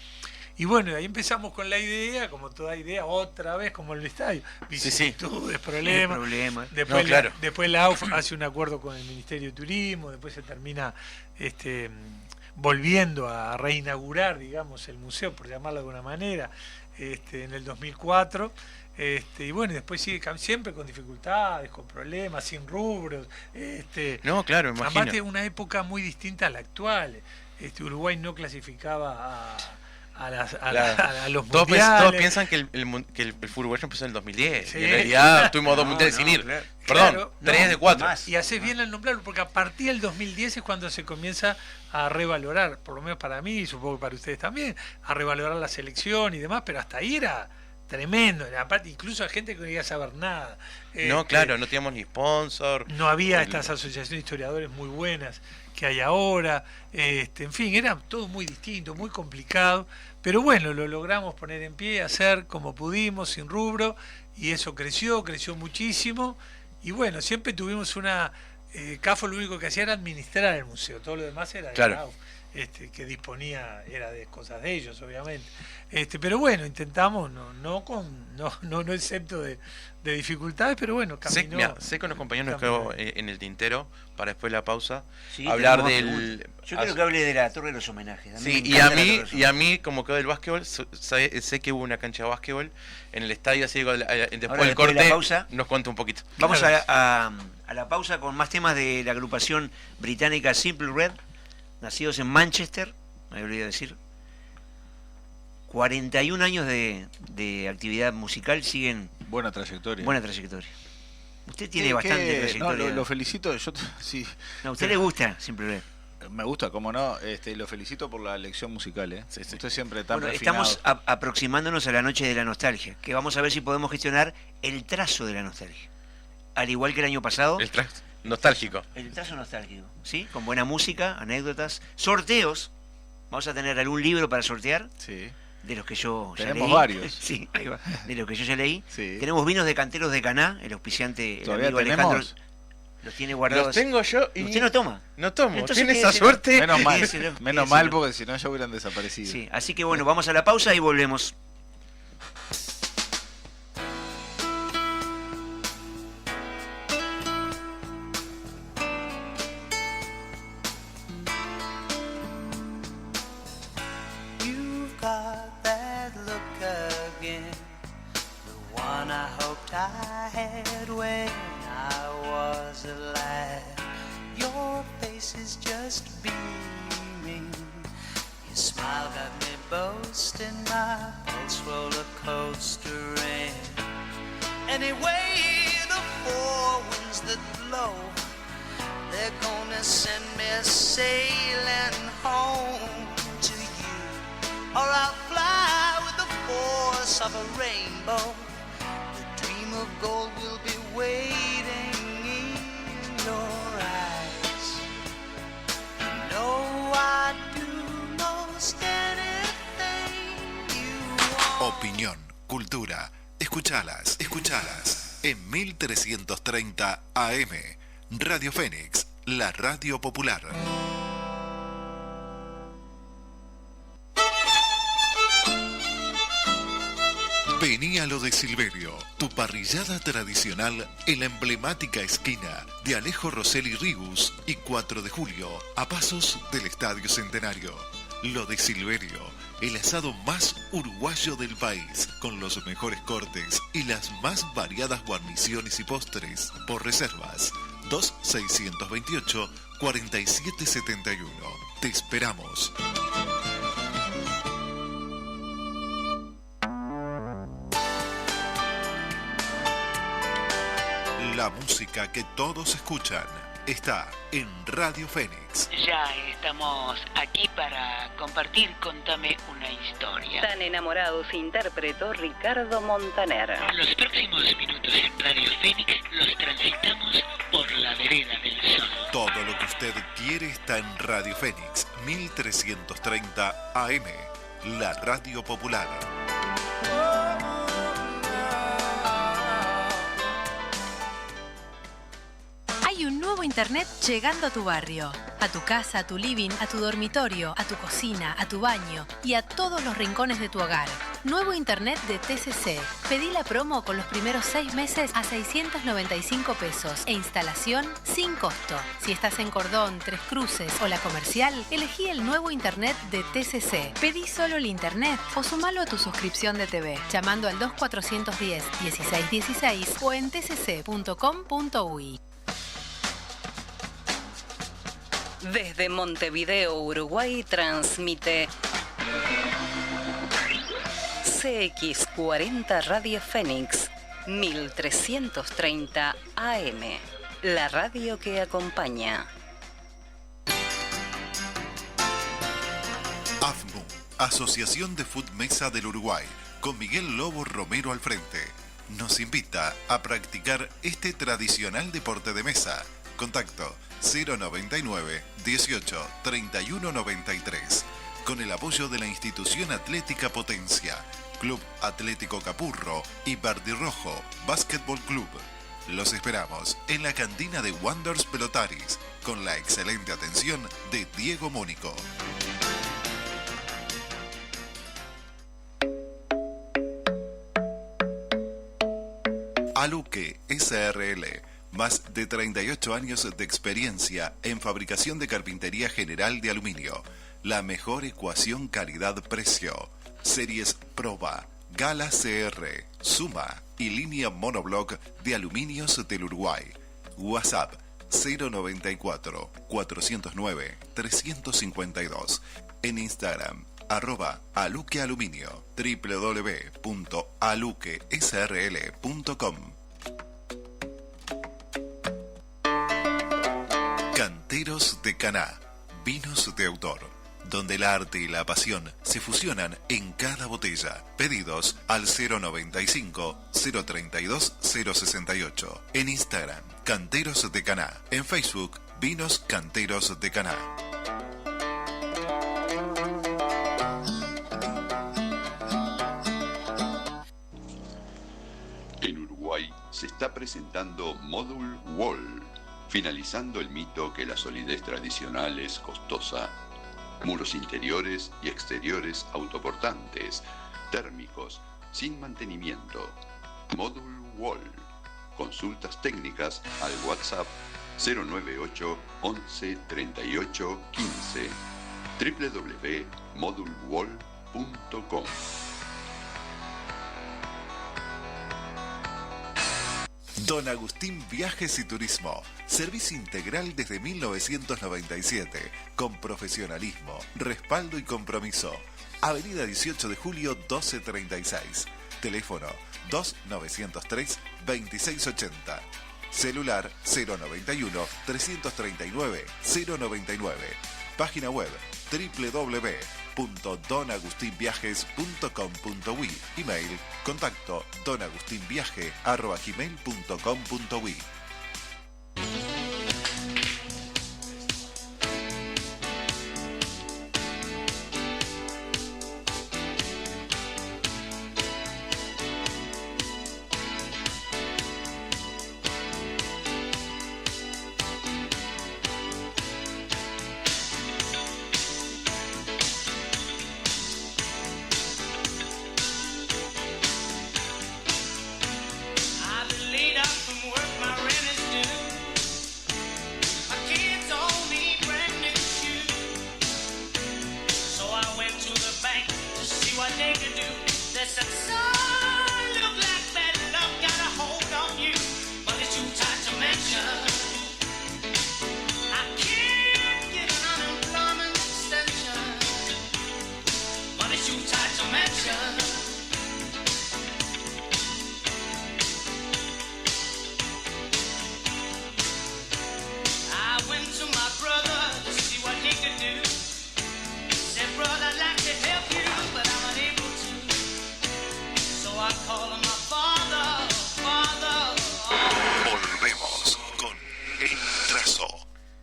Y bueno, ahí empezamos con la idea, como toda idea, otra vez como el estadio. Vicisitudes, problemas. Después, No, claro. después la AUF hace un acuerdo con el Ministerio de Turismo, después se termina volviendo a reinaugurar, digamos, el museo, por llamarlo de alguna manera, en el 2004. Y bueno, después sigue siempre con dificultades, con problemas, sin rubros. No, claro, imagino. Aparte, una época muy distinta a la actual. Uruguay no clasificaba a los mundiales. Todos piensan que el fútbol uruguayo empezó en el 2010. Sí. Y en realidad tuvimos 2 mundiales sin ir. Claro. Perdón, Claro, 3 de 4. más. Y haces bien al nombrarlo, porque a partir del 2010 es cuando se comienza a revalorar, por lo menos para mí, y supongo que para ustedes también, a revalorar la selección y demás, pero hasta ahí era tremendo. Aparte, incluso a gente que no quería saber nada. No, claro, no teníamos ni sponsor. No había estas asociaciones de historiadores muy buenas que hay ahora. En fin, era todo muy distinto, muy complicado. Pero bueno, lo logramos poner en pie, hacer como pudimos, sin rubro, y eso creció muchísimo. Y bueno, siempre tuvimos una... CAFO lo único que hacía era administrar el museo, todo lo demás era de Claro. CAFO, que disponía, era de cosas de ellos, obviamente. Pero bueno, intentamos, no excepto de dificultades, pero bueno, caminó. Sé que unos compañeros nos caminó. quedó en el tintero para después de la pausa Sí, hablar tenemos del... preguntas. Yo creo que hable de la Torre de los Homenajes. A mí Sí, me y encanta a la mí, Torre de los y a mí, como quedó del básquetbol, sé que hubo una cancha de básquetbol en el estadio, así que después Ahora, del después de corte la pausa, nos cuenta un poquito. Vamos a la pausa con más temas de la agrupación británica Simple Red, nacidos en Manchester, me olvidé decir. 41 años de actividad musical, siguen Buena trayectoria. buena trayectoria. Usted tiene Sí, bastante que- trayectoria. No, lo felicito. Sí, No, a usted le gusta Simple Red. me gusta, como no. Lo felicito por la elección musical. Sí, sí. Usted siempre tan Bueno, refinado. estamos aproximándonos a la noche de la nostalgia, que vamos a ver si podemos gestionar el trazo de la nostalgia. Al igual que el año pasado, El track nostálgico. el trazo nostálgico, ¿sí? Con buena música, anécdotas, sorteos. Vamos a tener algún libro para sortear, Sí. de los que yo ya Tenemos leí. varios. Sí, ahí va. De los que yo ya leí. Sí. Tenemos vinos de Canteros de Caná, el auspiciante, el ¿Todavía amigo tenemos? Alejandro. Los tiene guardados. Los tengo yo y Usted no toma. no tomo. Entonces, Tiene esa quédeselo. suerte. Menos mal, Quédeselo, menos mal, quédeselo. porque si no ya hubieran desaparecido. Sí, así que bueno, vamos a la pausa y volvemos. You've got that look again, the one I hoped I had when I was a lad. Your face is just beaming, your smile got me boasting, my pulse roller coastering. Anyway, the four winds that blow, they're gonna send me sailing home to you, or I'll fly with the force of a rainbow. The dream of gold will be waiting in your eyes. You know I'd do most anything you want. Opinión, cultura. Escuchalas en 1330 AM. Radio Fénix, la radio popular. Vení a lo de Silverio, tu parrillada tradicional en la emblemática esquina de Alejo Rosselli Rigus y 4 de Julio, a pasos del Estadio Centenario. Lo de Silverio, el asado más uruguayo del país, con los mejores cortes y las más variadas guarniciones y postres, por reservas. 2628-4771. Te esperamos. La música que todos escuchan está en Radio Fénix. Ya estamos aquí para compartir Contame una historia. Tan enamorados interpretó Ricardo Montaner. Los próximos minutos en Radio Fénix los transitamos por la vereda del sol. Todo lo que usted quiere está en Radio Fénix 1330 AM, la radio popular. Hay Hay un nuevo internet llegando a tu barrio, a tu casa, a tu living, a tu dormitorio, a tu cocina, a tu baño y a todos los rincones de tu hogar. Nuevo internet de TCC. Pedí la promo con los primeros 6 meses a 695 pesos e instalación sin costo. Si estás en Cordón, Tres Cruces o La Comercial, elegí el nuevo internet de TCC. Pedí solo el internet o sumalo a tu suscripción de TV, llamando al 2410-1616 o en tcc.com.uy. Desde Montevideo, Uruguay, transmite CX40 Radio Fénix 1330 AM, la radio que acompaña. AFMU, Asociación de Foot Mesa del Uruguay, con Miguel Lobo Romero al frente, nos invita a practicar este tradicional deporte de mesa. Contacto 099 18 31 93, con el apoyo de la institución atlética Potencia, Club Atlético Capurro y Verdirrojo Básquetbol Club. Los esperamos en la cantina de Wonders Pelotaris, con la excelente atención de Diego Mónico. Aluque SRL, más de 38 años de experiencia en fabricación de carpintería general de aluminio. La mejor ecuación calidad-precio. Series Proba, Gala CR, Suma y línea monobloc de aluminios del Uruguay. WhatsApp 094 409 352. En Instagram @aluquealuminio, www.aluquesrl.com. Canteros de Caná, vinos de autor, donde el arte y la pasión se fusionan en cada botella. Pedidos al 095 032 068. En Instagram, Canteros de Caná. En Facebook, Vinos Canteros de Caná. En Uruguay se está presentando Module Wall, finalizando el mito que la solidez tradicional es costosa. Muros interiores y exteriores autoportantes, térmicos, sin mantenimiento. Module Wall. Consultas técnicas al WhatsApp 098 11 38 15. www.modulewall.com. Don Agustín Viajes y Turismo. Servicio integral desde 1997, con profesionalismo, respaldo y compromiso. Avenida 18 de Julio 1236. Teléfono 2903-2680. Celular 091 339 099. Página web www.donagustinviajes.com.uy. Email contacto donagustinviaje@gmail.com.uy.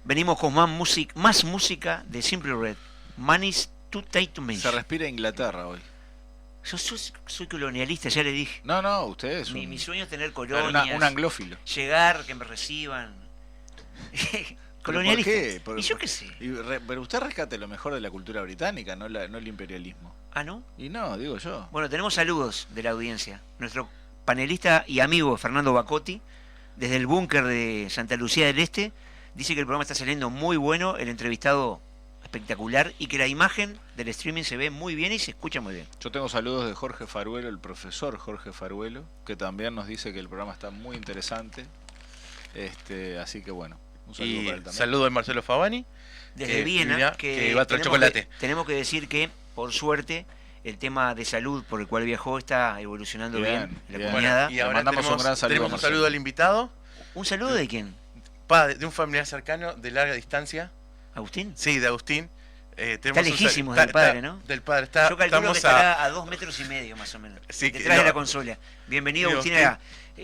Venimos con más música de Simply Red. Manis to Take to Me. Se respira Inglaterra hoy. Yo soy colonialista, ya le dije. No, usted es mi sueño es tener colonia. Un anglófilo. Llegar, que me reciban. Colonialista. ¿Por qué? Y yo qué sé. Pero usted rescate lo mejor de la cultura británica, no el imperialismo. Ah, ¿no? Y no, digo yo. Bueno, tenemos saludos de la audiencia. Nuestro panelista y amigo Fernando Bacotti, desde el búnker de Santa Lucía del Este, dice que el programa está saliendo muy bueno, el entrevistado espectacular y que la imagen del streaming se ve muy bien y se escucha muy bien. Yo tengo saludos de Jorge Faruelo, el profesor Jorge Faruelo, que también nos dice que el programa está muy interesante. Así que bueno, un saludo para él también. Saludo de Marcelo Favani. Desde Viena, que va a traer chocolate. Tenemos que decir que, por suerte, el tema de salud por el cual viajó está evolucionando bien. La cuñada. Y ahora mandamos un gran saludo. tenemos un saludo al invitado. ¿Un saludo de quién? De un familiar cercano de larga distancia. ¿Agustín? Sí, de Agustín. Está lejísimos del padre, ¿no? Del padre. Yo calculo que estará a 2,5 metros más o menos. Sí, detrás de la consola. Bienvenido, Agustín.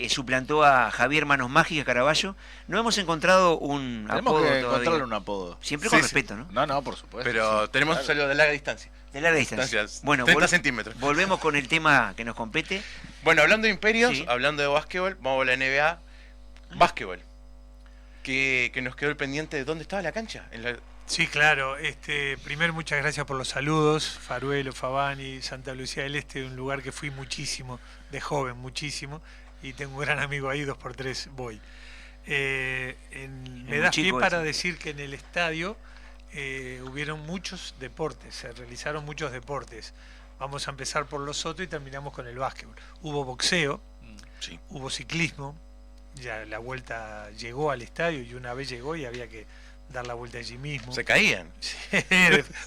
Suplantó a Javier Manos Mágicas Caraballo. No hemos encontrado un Tenemos apodo que todavía. encontrarle un apodo. Siempre con respeto, ¿no? No, por supuesto. Pero tenemos un saludo de larga distancia. De larga distancia. Bueno, 30 centímetros. Volvemos con el tema que nos compete. Bueno, hablando de imperios, Sí. hablando de básquetbol, vamos a la NBA. Básquetbol. Que nos quedó el pendiente de dónde estaba la cancha. Sí, claro. Primero, muchas gracias por los saludos. Faruelo, Favani, Santa Lucía del Este, un lugar que fui muchísimo, de joven, muchísimo. Y tengo un gran amigo ahí, 2x3 voy. Me da pie para decir que en el estadio hubieron muchos deportes, se realizaron muchos deportes. Vamos a empezar por los otros y terminamos con el básquetbol. Hubo boxeo, Sí. hubo ciclismo, ya la vuelta llegó al estadio y una vez llegó y había que dar la vuelta allí mismo. Se caían.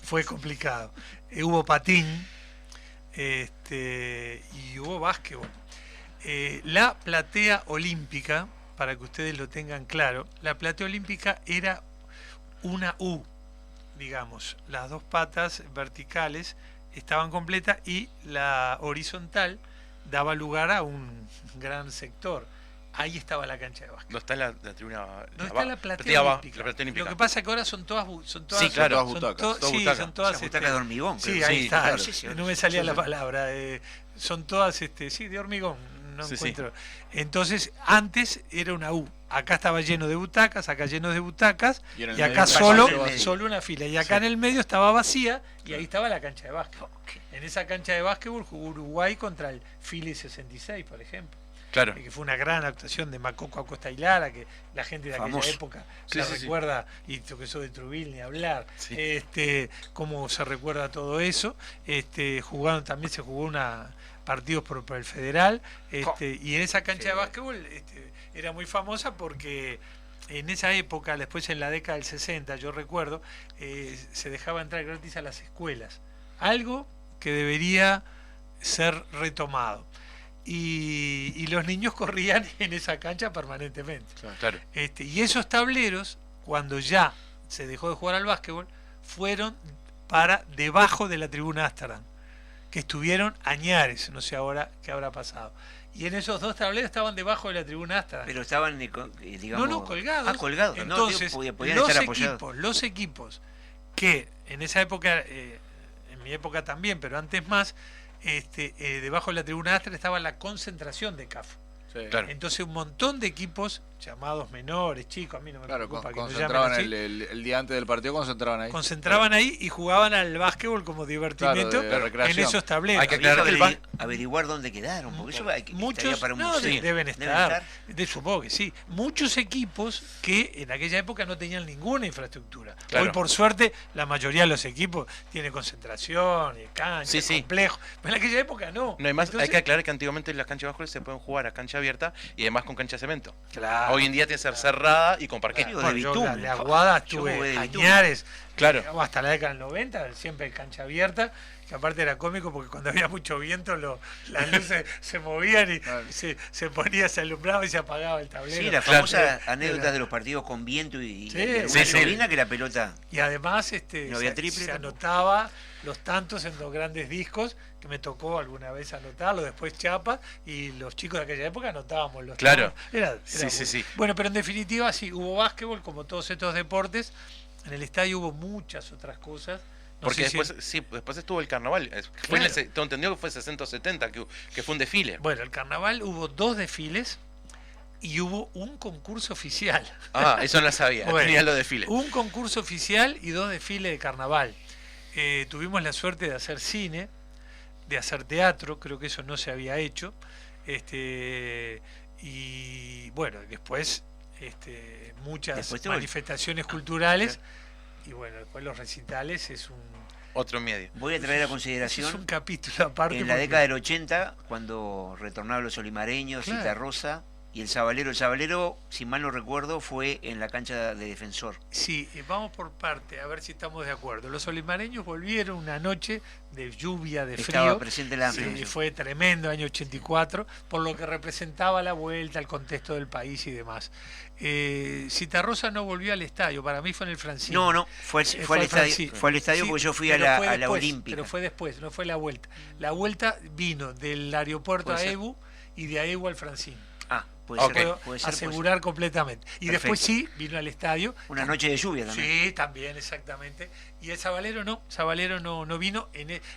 Fue complicado. Hubo patín y hubo básquetbol. La platea olímpica, para que ustedes lo tengan claro, la platea olímpica era una U, digamos. Las dos patas verticales estaban completas y la horizontal daba lugar a un gran sector. Ahí estaba la cancha de básquet. No está la tribuna. No está la platea olímpica. La platea olímpica. Lo que pasa es que ahora son todas Sí, claro, son butacas. to- sí, butacas. son todas butacas de hormigón. Sí, creo. ahí Sí, está. claro. Sí, No me salía sí, la sí. palabra. Son todas de hormigón. No Sí, encuentro. Entonces, antes era una U. Acá estaba lleno de butacas, acá lleno de butacas, Y en el y acá medio solo una fila. Y acá en el medio estaba vacía, y ahí estaba la cancha de básquet. En esa cancha de básquetbol jugó Uruguay contra el Philly 66, por ejemplo. Claro. Que fue una gran actuación de Macoco Acosta y Lara, que la gente de Famoso. aquella época Sí, la sí, sí. recuerda, y tú que sos de Trubil ni hablar, Sí. cómo se recuerda todo eso. También se jugó partidos por el Federal, y en esa cancha de básquetbol era muy famosa porque en esa época, después en la década del 60, yo recuerdo, se dejaba entrar gratis a las escuelas, algo que debería ser retomado. Y los niños corrían en esa cancha permanentemente. Claro. Y esos tableros, cuando ya se dejó de jugar al básquetbol, fueron para debajo de la tribuna Amsterdam, que estuvieron añares, no sé ahora qué habrá pasado. Y en esos dos tableros estaban debajo de la tribuna Amsterdam. Pero estaban, digamos... No, colgados. Ah, colgados. Entonces, no, podían estar apoyados. los equipos que en esa época, en mi época también, pero antes más, debajo de la tribuna Astra estaba la concentración de CAF. Sí. Claro. Entonces un montón de equipos llamados menores, chicos, a mí no me Claro, preocupa que nos llamen concentraban así, el día antes del partido, concentraban ahí. y jugaban al básquetbol como divertimento Claro, de recreación. en esos tableros. Hay que Habría aclarar que averiguar dónde quedaron, porque eso estaría Muchos para un no, museo. deben estar. Supongo que sí. Muchos equipos que en aquella época no tenían ninguna infraestructura. Claro. Hoy, por suerte, la mayoría de los equipos tienen concentración, cancha, Sí, sí. complejo. Pero en aquella época no. No hay más, Entonces, hay que aclarar que antiguamente las canchas de básquetbol se pueden jugar a cancha abierta y además con cancha de cemento. claro. Hoy en día tiene que ser cerrada y con parquet. Digo, Bueno, de yo bitumen. la Aguada Yo jugué estuve de bitumen. añares, Claro. hasta la década del 90, siempre cancha abierta, que aparte era cómico porque cuando había mucho viento las luces se movían y se ponía, se alumbraba y se apagaba el tablero. Sí, las Claro. famosas anécdotas de los partidos con viento y Sí, una sí, sí. neblina que la pelota... Y además No había triple se tampoco. anotaba los tantos en los grandes discos, que me tocó alguna vez anotarlo, después chapa, y los chicos de aquella época anotábamos los Claro. tantos. Era Sí, bueno. sí, sí. Bueno, pero en definitiva sí, hubo básquetbol, como todos estos deportes. En el estadio hubo muchas otras cosas. No Porque sé si- después estuvo el carnaval. Tengo entendido que fue 60 o 70, que fue un desfile. Bueno, el carnaval hubo 2 desfiles y hubo un concurso oficial. Ah, eso no lo sabía, Bueno, tenía los desfiles. Un concurso oficial y 2 desfiles de carnaval. Tuvimos la suerte de hacer cine, de hacer teatro, creo que eso no se había hecho. Y bueno, después muchas Después manifestaciones culturales y bueno, después los recitales es un Otro medio. Voy a traer a consideración es un capítulo aparte. en la porque- década del 80, cuando retornaron los olimareños, Claro. Cita Rosa y el Sabalero. El Sabalero, si mal no recuerdo, fue en la cancha de Defensor. Sí, vamos por parte, a ver si estamos de acuerdo. Los olimareños volvieron una noche de lluvia, de Estaba frío. presente la Sí, AMPE. fue tremendo, año 84, por lo que representaba la vuelta, el contexto del país y demás. Citarrosa no volvió al estadio, para mí fue en el Francino. No, fue al estadio, Francino. fue al estadio Sí, porque yo fui a pero la, fue a la después, Olímpica. Pero fue después, no fue la vuelta. La vuelta vino del aeropuerto Puede a ser. Ebu y de Ebu al Francino. Ah, puede Ok. ser. Puedo Puede ser, asegurar completamente. Y después sí, vino al estadio. Una noche de lluvia también. Sí, también, exactamente. Y el Sabalero no vino.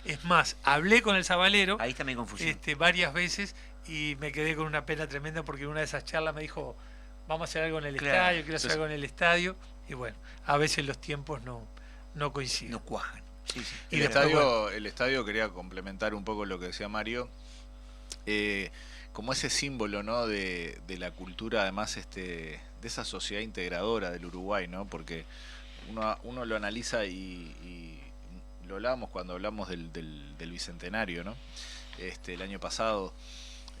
Es más, hablé con el Sabalero Ahí está mi confusión. varias veces y me quedé con una pena tremenda porque en una de esas charlas me dijo, vamos a hacer algo en el Claro. estadio, quiero hacer algo en el estadio. Y bueno, a veces los tiempos no coinciden. No cuajan. Sí, sí. Y El después, estadio, el estadio, quería complementar un poco lo que decía Mario, como ese símbolo, ¿no? de la cultura, además, de esa sociedad integradora del Uruguay, ¿no? Porque uno lo analiza y lo hablábamos cuando hablamos del Bicentenario, ¿no? El año pasado.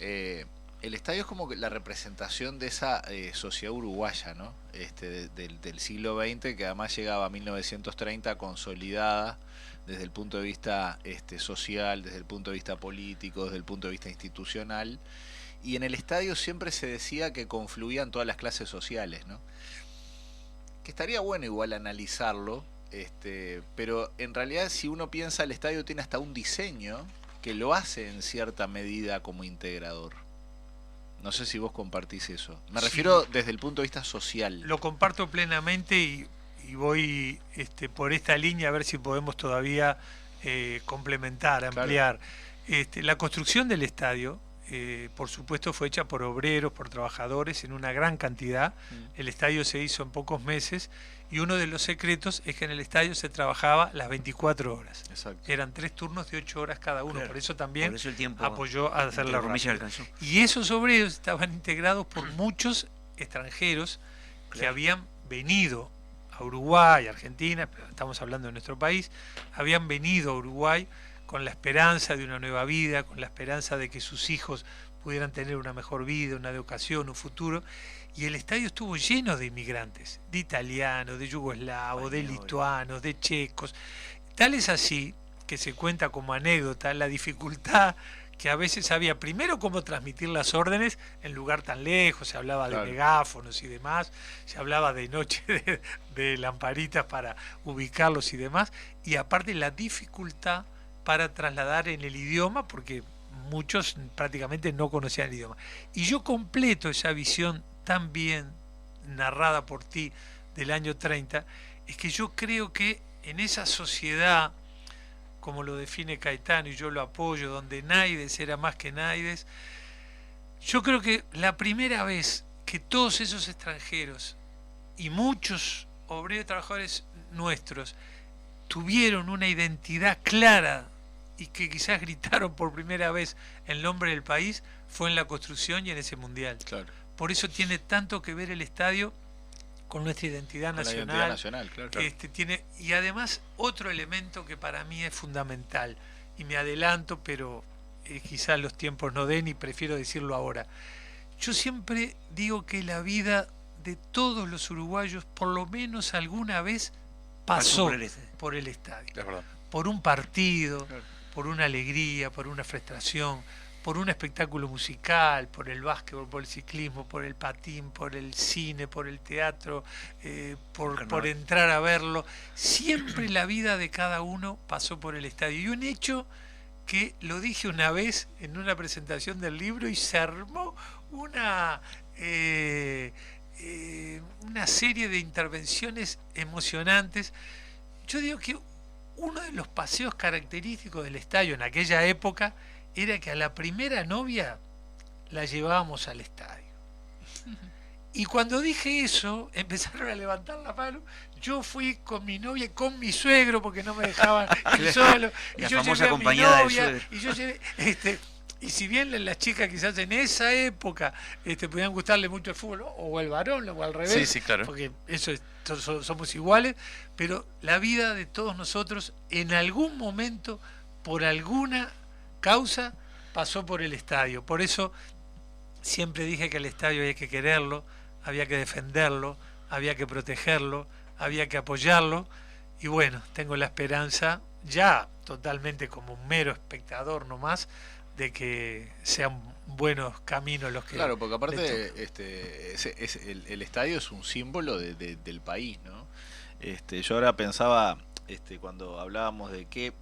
El estadio es como que la representación de esa sociedad uruguaya, ¿no? Del siglo XX, que además llegaba a 1930 consolidada desde el punto de vista social, desde el punto de vista político, desde el punto de vista institucional. Y en el estadio siempre se decía que confluían todas las clases sociales, ¿no? Que estaría bueno igual analizarlo, pero en realidad si uno piensa, el estadio tiene hasta un diseño que lo hace en cierta medida como integrador. No sé si vos compartís eso. Me refiero desde el punto de vista social. lo comparto plenamente y voy por esta línea a ver si podemos todavía complementar, Claro. ampliar. La construcción del estadio, por supuesto, fue hecha por obreros, por trabajadores en una gran cantidad. El estadio se hizo en pocos meses y uno de los secretos es que en el estadio se trabajaba las 24 horas. Exacto. Eran 3 turnos de 8 horas cada uno, Claro. por eso también Por eso el tiempo, apoyó a hacer entre la comillas, rápida. alcanzó. Y esos obreros estaban integrados por muchos extranjeros que Claro. habían venido a Uruguay, Argentina, pero estamos hablando de nuestro país, habían venido a Uruguay con la esperanza de una nueva vida, con la esperanza de que sus hijos pudieran tener una mejor vida, una educación, un futuro. Y el estadio estuvo lleno de inmigrantes, de italianos, de yugoslavos, de Españoles. lituanos, de checos. Tal es así que se cuenta como anécdota la dificultad que a veces había, primero, cómo transmitir las órdenes en lugar tan lejos, se hablaba Claro. de megáfonos y demás, se hablaba de noche de lamparitas para ubicarlos y demás, y aparte la dificultad para trasladar en el idioma, porque muchos prácticamente no conocían el idioma. Y yo completo esa visión tan bien narrada por ti del año 30, es que yo creo que en esa sociedad, como lo define Caetano y yo lo apoyo, donde Naides era más que Naides, yo creo que la primera vez que todos esos extranjeros y muchos obreros y trabajadores nuestros tuvieron una identidad clara y que quizás gritaron por primera vez el nombre del país, fue en la construcción y en ese mundial. Claro. Por eso tiene tanto que ver el estadio con nuestra identidad Con la nacional. identidad nacional, claro. Y además otro elemento que para mí es fundamental, y me adelanto, pero quizás los tiempos no den y prefiero decirlo ahora. Yo siempre digo que la vida de todos los uruguayos por lo menos alguna vez pasó por el estadio. Es verdad. Por un partido, Claro. por una alegría, por una frustración, por un espectáculo musical, por el básquetbol, por el ciclismo, por el patín, por el cine, por el teatro, por entrar a verlo. Siempre la vida de cada uno pasó por el estadio. Y un hecho que lo dije una vez en una presentación del libro y se armó una serie de intervenciones emocionantes. Yo digo que uno de los paseos característicos del estadio en aquella época era que a la primera novia la llevábamos al estadio. Y cuando dije eso, empezaron a levantar la mano. Yo fui con mi novia y con mi suegro, porque no me dejaban ir solo. Y La yo famosa llevé a mi acompañada del novia, suegro. y yo llevé, y si bien las chicas quizás en esa época podían gustarle mucho el fútbol, ¿no? O el varón, o al revés, Sí, sí, claro. porque eso somos iguales, pero la vida de todos nosotros en algún momento, por alguna causa, pasó por el estadio. Por eso siempre dije que el estadio había que quererlo, había que defenderlo, había que protegerlo, había que apoyarlo. Y bueno, tengo la esperanza, ya totalmente como un mero espectador nomás, de que sean buenos caminos los que... Claro, porque aparte les el estadio es un símbolo del país, ¿no? Yo ahora pensaba, cuando hablábamos de qué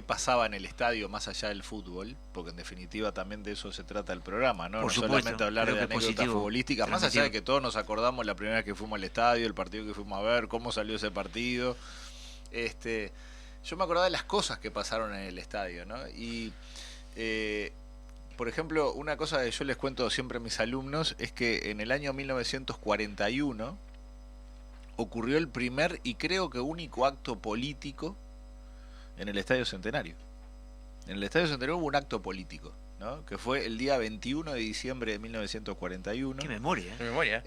pasaba en el estadio más allá del fútbol, porque en definitiva también de eso se trata el programa, ¿no? Por No supuesto, solamente hablar creo de que es anécdotas positivo, futbolísticas, más allá transmitir. de que todos nos acordamos la primera vez que fuimos al estadio, el partido que fuimos a ver, cómo salió ese partido. Yo me acordaba de las cosas que pasaron en el estadio, ¿no? Y por ejemplo, una cosa que yo les cuento siempre a mis alumnos es que en el año 1941 ocurrió el primer y creo que único acto político en el Estadio Centenario. En el Estadio Centenario hubo un acto político, ¿no? Que fue el día 21 de diciembre de 1941. Qué memoria, De memoria.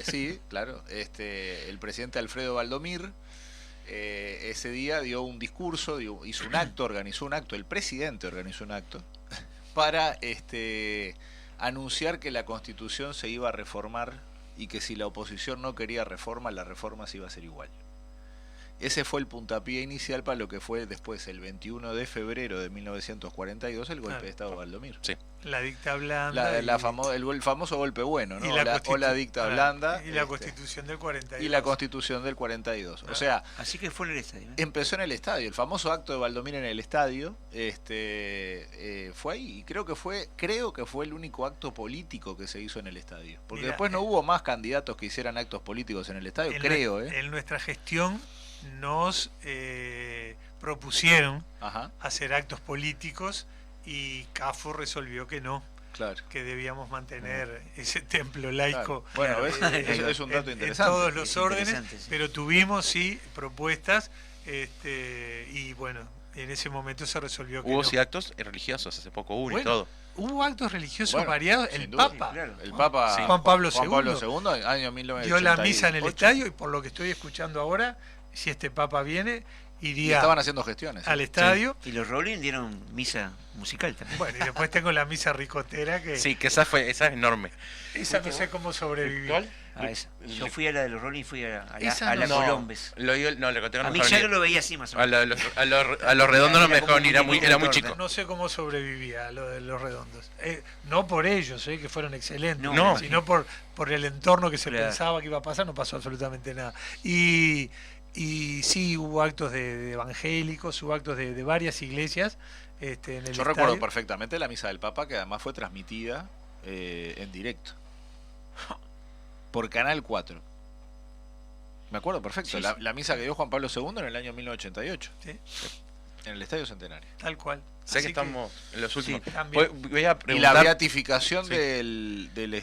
Sí, claro. El presidente Alfredo Valdomir ese día dio un discurso, hizo un acto, organizó un acto, el presidente organizó un acto para anunciar que la Constitución se iba a reformar y que si la oposición no quería reforma, la reforma se iba a hacer igual. Ese fue el puntapié inicial para lo que fue después, el 21 de febrero de 1942, el golpe de Estado de Valdomir. Sí. La dicta blanda. El famoso golpe bueno, ¿no? y O la dicta blanda. Y la Constitución del 42. Y la Constitución del 42. O sea, así que fue en el estadio, ¿eh? empezó en el estadio. El famoso acto de Valdomir en el estadio fue ahí. Y creo que fue el único acto político que se hizo en el estadio. Porque Mira, después no hubo más candidatos que hicieran actos políticos en el estadio, En nuestra gestión nos propusieron Ajá. hacer actos políticos y CAFO resolvió que no, Claro. que debíamos mantener ese templo laico. Claro. Bueno, ¿ves? Eso es un dato interesante. En todos los Es órdenes, interesante, sí. pero tuvimos sí propuestas y bueno, en ese momento se resolvió que Hubo no. sí actos religiosos, hace poco hubo y Bueno, todo. Hubo actos religiosos Bueno, variados. sin El duda. Papa El Papa Sí. Juan Pablo II, año dio 1988. la misa en el estadio y por lo que estoy escuchando ahora, si este Papa viene, Y iría estaban haciendo gestiones. al estadio. Y los Rolling dieron misa musical también. Bueno, y después tengo la misa ricotera que Sí, que esa es enorme. esa no sé cómo sobreviví. ¿Cuál? A esa. Yo fui a la de los Rolling, fui a Esa la no. Colombes. No, le conté A mí ya no lo veía así más o menos. a los redondos no me Era como dejaron ir, un era muy torta. chico. No sé cómo sobrevivía a lo de los redondos. No por ellos, que fueron excelentes, No. sino por el entorno que se Claro. pensaba que iba a pasar, no pasó absolutamente nada. Y sí, hubo actos de evangélicos, hubo actos de varias iglesias en el Yo estadio. recuerdo perfectamente la misa del Papa, que además fue transmitida en directo por Canal 4. Me acuerdo perfecto. Sí, La misa que dio Juan Pablo II en el año 1988, Sí, en el Estadio Centenario. tal cual. Sé Así que estamos en los últimos. también. Voy a Y la preguntar. beatificación Sí. del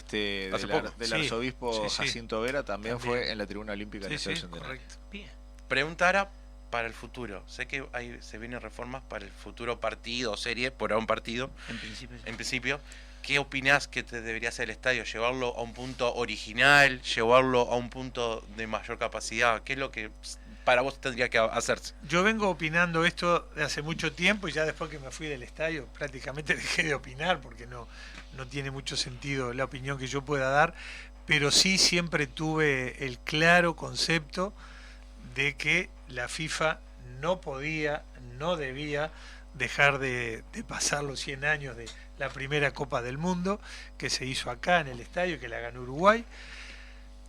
Hace poco. Sí, arzobispo sí, sí. Jacinto Vera también También. fue en la tribuna olímpica del Sí, Estadio sí, Centenario. correcto. Bien. Preguntar para el futuro. Sé que se vienen reformas para el futuro partido o serie, por ahora un partido, En principio. sí. en principio. ¿Qué opinás que te debería hacer el estadio? ¿Llevarlo a un punto original? ¿Llevarlo a un punto de mayor capacidad? ¿Qué es lo que para vos tendría que hacerse? Yo vengo opinando esto de hace mucho tiempo y ya después que me fui del estadio prácticamente dejé de opinar porque no tiene mucho sentido la opinión que yo pueda dar, pero sí siempre tuve el claro concepto de que la FIFA no podía, no debía dejar de pasar los 100 años de la primera Copa del Mundo que se hizo acá en el estadio, que la ganó Uruguay.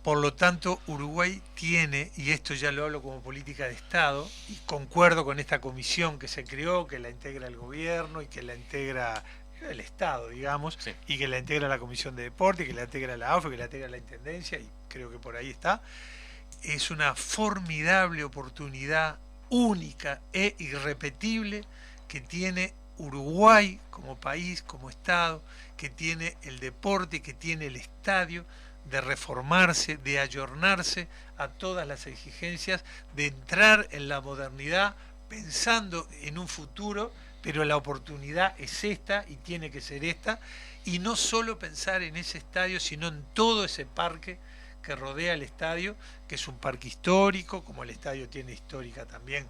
Por lo tanto, Uruguay tiene, y esto ya lo hablo como política de Estado, y concuerdo con esta comisión que se creó, que la integra el gobierno y que la integra el Estado, digamos, Sí. y que la integra la Comisión de Deporte, que la integra la AFA, que la integra la Intendencia, y creo que por ahí está. Es una formidable oportunidad única e irrepetible que tiene Uruguay como país, como Estado, que tiene el deporte, que tiene el estadio, de reformarse, de ayornarse a todas las exigencias, de entrar en la modernidad pensando en un futuro, pero la oportunidad es esta y tiene que ser esta, y no solo pensar en ese estadio, sino en todo ese parque que rodea el estadio, que es un parque histórico, como el estadio tiene histórica también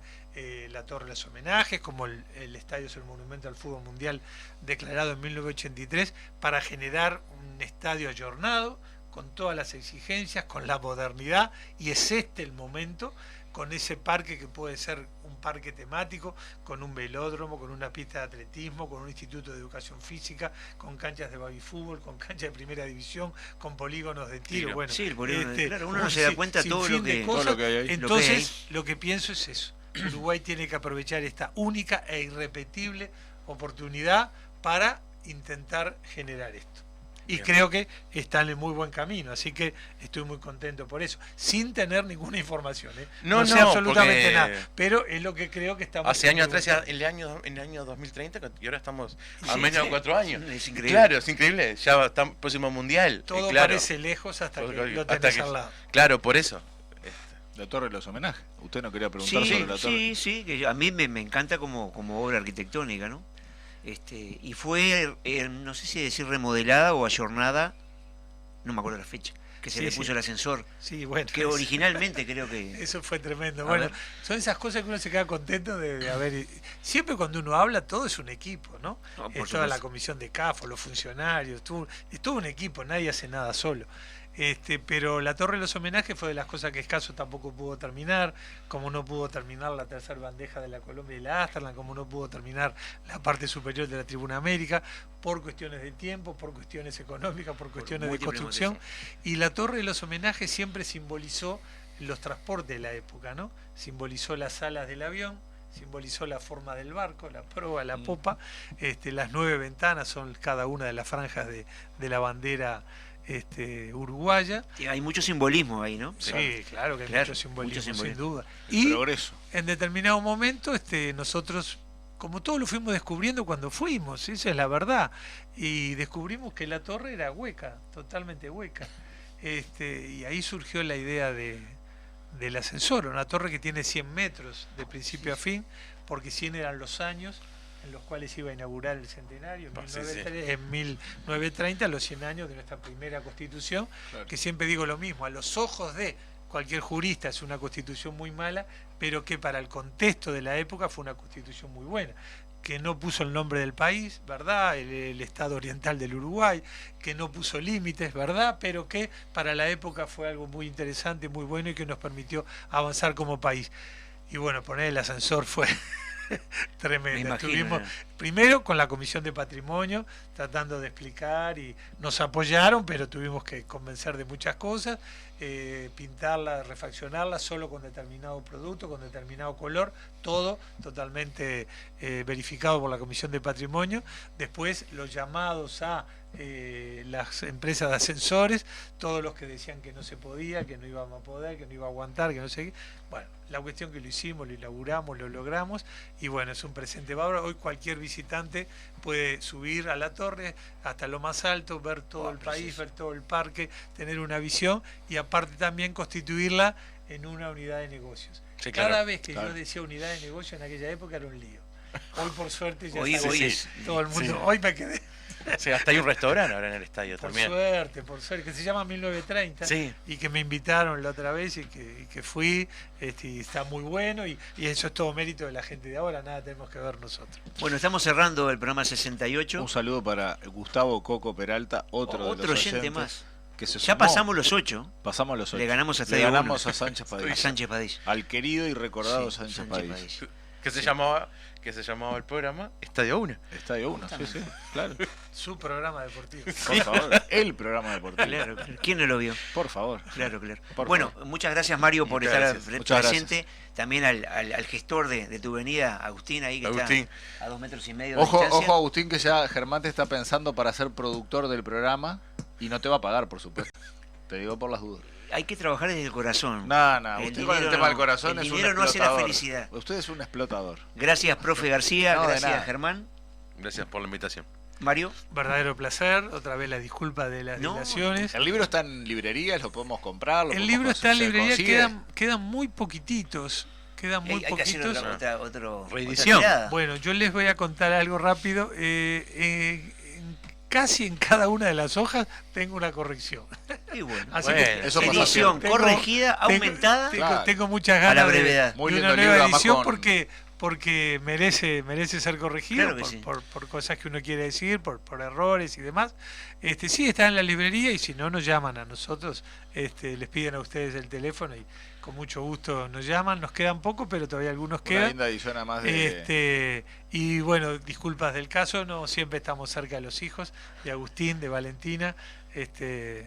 la Torre de los Homenajes, como el estadio es el monumento al fútbol mundial declarado en 1983, para generar un estadio ayornado, con todas las exigencias, con la modernidad, y es este el momento, con ese parque que puede ser un parque temático, con un velódromo, con una pista de atletismo, con un instituto de educación física, con canchas de baby fútbol, con canchas de primera división, con polígonos de tiro. Bueno, sí, el polígono, claro, uno no se da cuenta todo lo que hay ahí. Entonces, lo que pienso es eso. Uruguay tiene que aprovechar esta única e irrepetible oportunidad para intentar generar esto. Y creo que están en muy buen camino, así que estoy muy contento por eso, sin tener ninguna información, no sé absolutamente nada, pero es lo que creo que estamos... Hace años atrás, en el año 2030, y ahora estamos a menos de 4 años. Es increíble. Claro, es increíble, ya está el próximo mundial. Todo claro, parece lejos hasta que lo tenés al lado. Claro, por eso. La Torre de los Homenajes. Usted no quería preguntar sobre la Torre. Sí, que a mí me encanta como obra arquitectónica, ¿no? Y fue, no sé si decir remodelada o ayornada, no me acuerdo la fecha, que se le puso el ascensor. Sí, bueno. Que originalmente creo que... Eso fue tremendo. Bueno, son esas cosas que uno se queda contento de haber... Siempre cuando uno habla, todo es un equipo, ¿no? Es toda la comisión de CAFO, los funcionarios, es todo un equipo, nadie hace nada solo. Pero la Torre de los Homenajes fue de las cosas que Escaso tampoco pudo terminar, como no pudo terminar la tercera bandeja de la Colombia y la Asterland, como no pudo terminar la parte superior de la Tribuna América, por cuestiones de tiempo, por cuestiones económicas, por cuestiones de construcción. Y la Torre de los Homenajes siempre simbolizó los transportes de la época, ¿no? Simbolizó las alas del avión, simbolizó la forma del barco, la proa, la popa, las 9 ventanas son cada una de las franjas de la bandera uruguaya. Sí, hay mucho simbolismo ahí, ¿no? Sí, claro que hay mucho simbolismo, sin duda. Y progreso. En determinado momento nosotros, como todos lo fuimos descubriendo cuando fuimos, esa es la verdad, y descubrimos que la torre era hueca, totalmente hueca. Y ahí surgió la idea del ascensor, una torre que tiene 100 metros de principio a fin, porque 100 eran los años en los cuales iba a inaugurar el centenario, en 1930, los 100 años de nuestra primera constitución, que siempre digo lo mismo, a los ojos de cualquier jurista es una constitución muy mala, pero que para el contexto de la época fue una constitución muy buena, que no puso el nombre del país, ¿verdad?, el estado oriental del Uruguay, que no puso límites, ¿verdad?, pero que para la época fue algo muy interesante, muy bueno y que nos permitió avanzar como país. Y bueno, poner el ascensor fue... tremendo. Estuvimos primero con la Comisión de Patrimonio tratando de explicar y nos apoyaron, pero tuvimos que convencer de muchas cosas, pintarla, refaccionarla solo con determinado producto, con determinado color, todo totalmente verificado por la Comisión de Patrimonio. Después los llamados a las empresas de ascensores, todos los que decían que no se podía, que no íbamos a poder, que no iba a aguantar, que no sé qué. Bueno, la cuestión que lo hicimos, lo inauguramos, lo logramos y bueno, es un presente bárbaro. Hoy cualquier visitante puede subir a la torre hasta lo más alto, ver todo el país, ver todo el parque, tener una visión y aparte también constituirla en una unidad de negocios. Sí, cada vez que yo decía unidad de negocio en aquella época era un lío. Hoy por suerte ya hoy es todo el mundo, hoy me quedé. Sí, hasta hay un restaurante ahora en el estadio por también. Por suerte, que se llama 1930 y que me invitaron la otra vez y que fui, y está muy bueno y eso es todo mérito de la gente de ahora, nada tenemos que ver nosotros. Bueno, estamos cerrando el programa 68. Un saludo para Gustavo Coco Peralta, otro de los oyente más. Que se ya pasamos los 8. Pasamos los 8. Le ganamos a Sánchez Padilla. Al querido y recordado Sánchez Padilla. Que se llamaba el programa Estadio 1. Estadio 1, sí, claro. Su programa deportivo. Por favor, el programa deportivo. Claro, ¿quién no lo vio? Por favor. Claro. Bueno, muchas gracias Mario por estar presente. También al gestor de tu venida, Agustín, ahí que está a 2,5 metros de distancia. Ojo Agustín, que ya Germán te está pensando para ser productor del programa y no te va a pagar, por supuesto. Te digo por las dudas. Hay que trabajar desde el corazón. No, usted con el tema del corazón es un explotador. No hace la felicidad. Usted es un explotador. Gracias, profe García. Gracias, Germán. Gracias por la invitación. Mario. Verdadero placer, otra vez la disculpa de las dilaciones. ¿El libro está en librerías? ¿Lo podemos comprar? El libro está en librería, quedan muy poquititos. Quedan muy hay que hacer poquitos. otra reedición. tirada. Bueno, yo les voy a contar algo rápido. Casi en cada una de las hojas tengo una corrección. Y bueno, Así que eso pasa edición siempre. corregida, aumentada. Claro. Tengo muchas A la ganas brevedad. Muy de lindo una el libro, nueva además edición con- porque merece ser corregido Claro que sí. por cosas que uno quiere decir, por errores y demás. Sí, está en la librería y si no nos llaman a nosotros, les piden a ustedes el teléfono y con mucho gusto nos llaman. Nos quedan pocos, pero todavía algunos Una quedan. linda edición además de... Y bueno, disculpas del caso, no siempre estamos cerca de los hijos, de Agustín, de Valentina,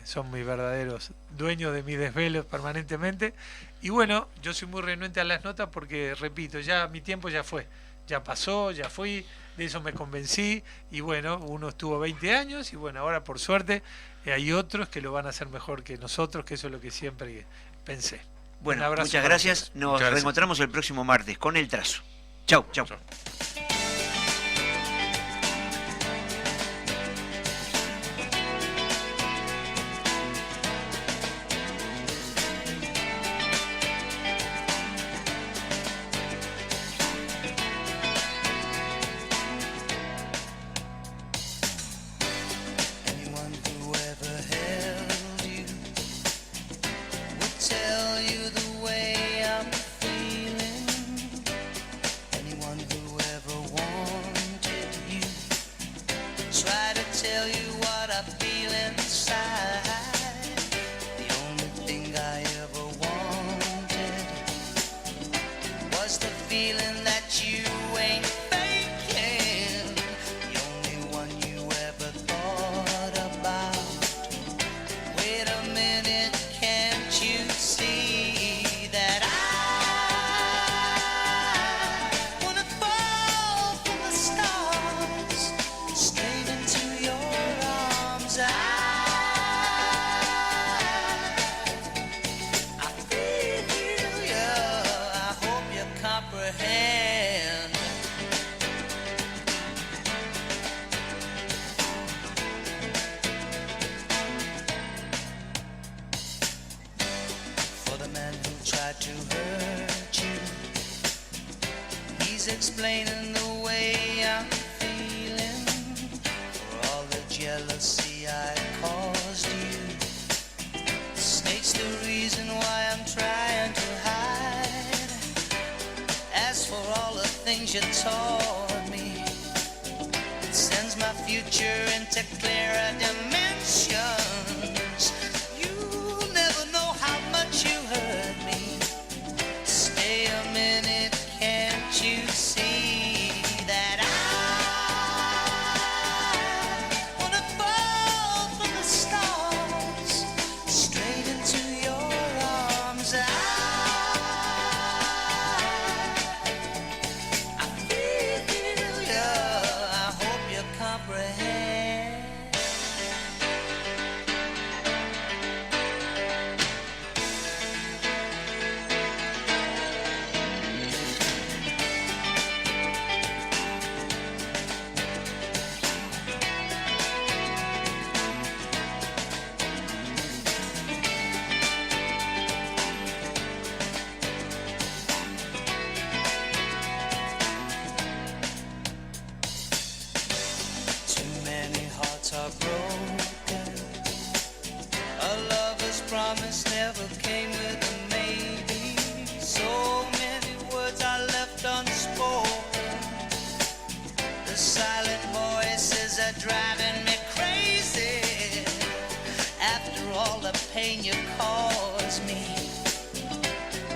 son mis verdaderos dueños de mis desvelos permanentemente. Y bueno, yo soy muy renuente a las notas porque, repito, ya mi tiempo ya fue, ya pasó, ya fui, de eso me convencí. Y bueno, uno estuvo 20 años y bueno, ahora por suerte hay otros que lo van a hacer mejor que nosotros, que eso es lo que siempre pensé. Bueno, Un abrazo muchas para gracias. todos. Nos Muchas gracias. reencontramos el próximo martes con El Trazo. Chau, chau. Chau. Anyone who ever held you would tell you the way I'm feeling. Anyone who ever wanted you try to tell you what I feel inside. The only thing I ever wanted was the feeling that you ain't faking. The only one you ever thought about. Wait a minute, can't you see that I wanna fall from the stars straight into your arms? I feel you. I hope you comprehend. For the man who tried to hurt you, he's explaining the way I'm feeling. For all the jealousy I caused you, states the reason why I'm trying to hide. As for all the things you taught me, it sends my future into clearer dimensions. You never know how much you hurt me. Stay a minute, can't you see that I wanna fall from the stars straight into your arms? I feel you. I hope you comprehend. Too many hearts are broken. A lover's promise never came with a maybe. So many words are left unspoken. The silent voices are driving me crazy. After all the pain you caused me,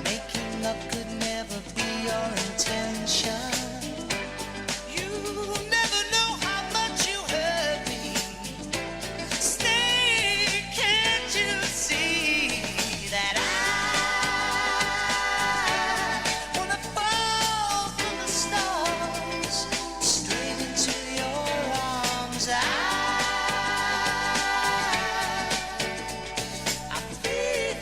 making up could never be your intention. You never know how much you hurt me. Stay, can't you see that I wanna fall from the stars straight into your arms? I feel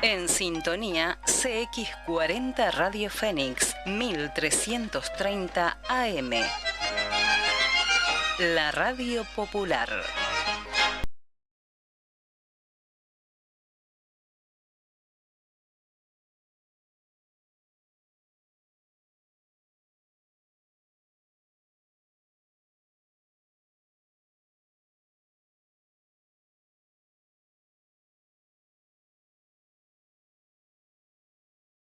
En sintonía CX40 Radio Fénix 1330 AM. La radio popular.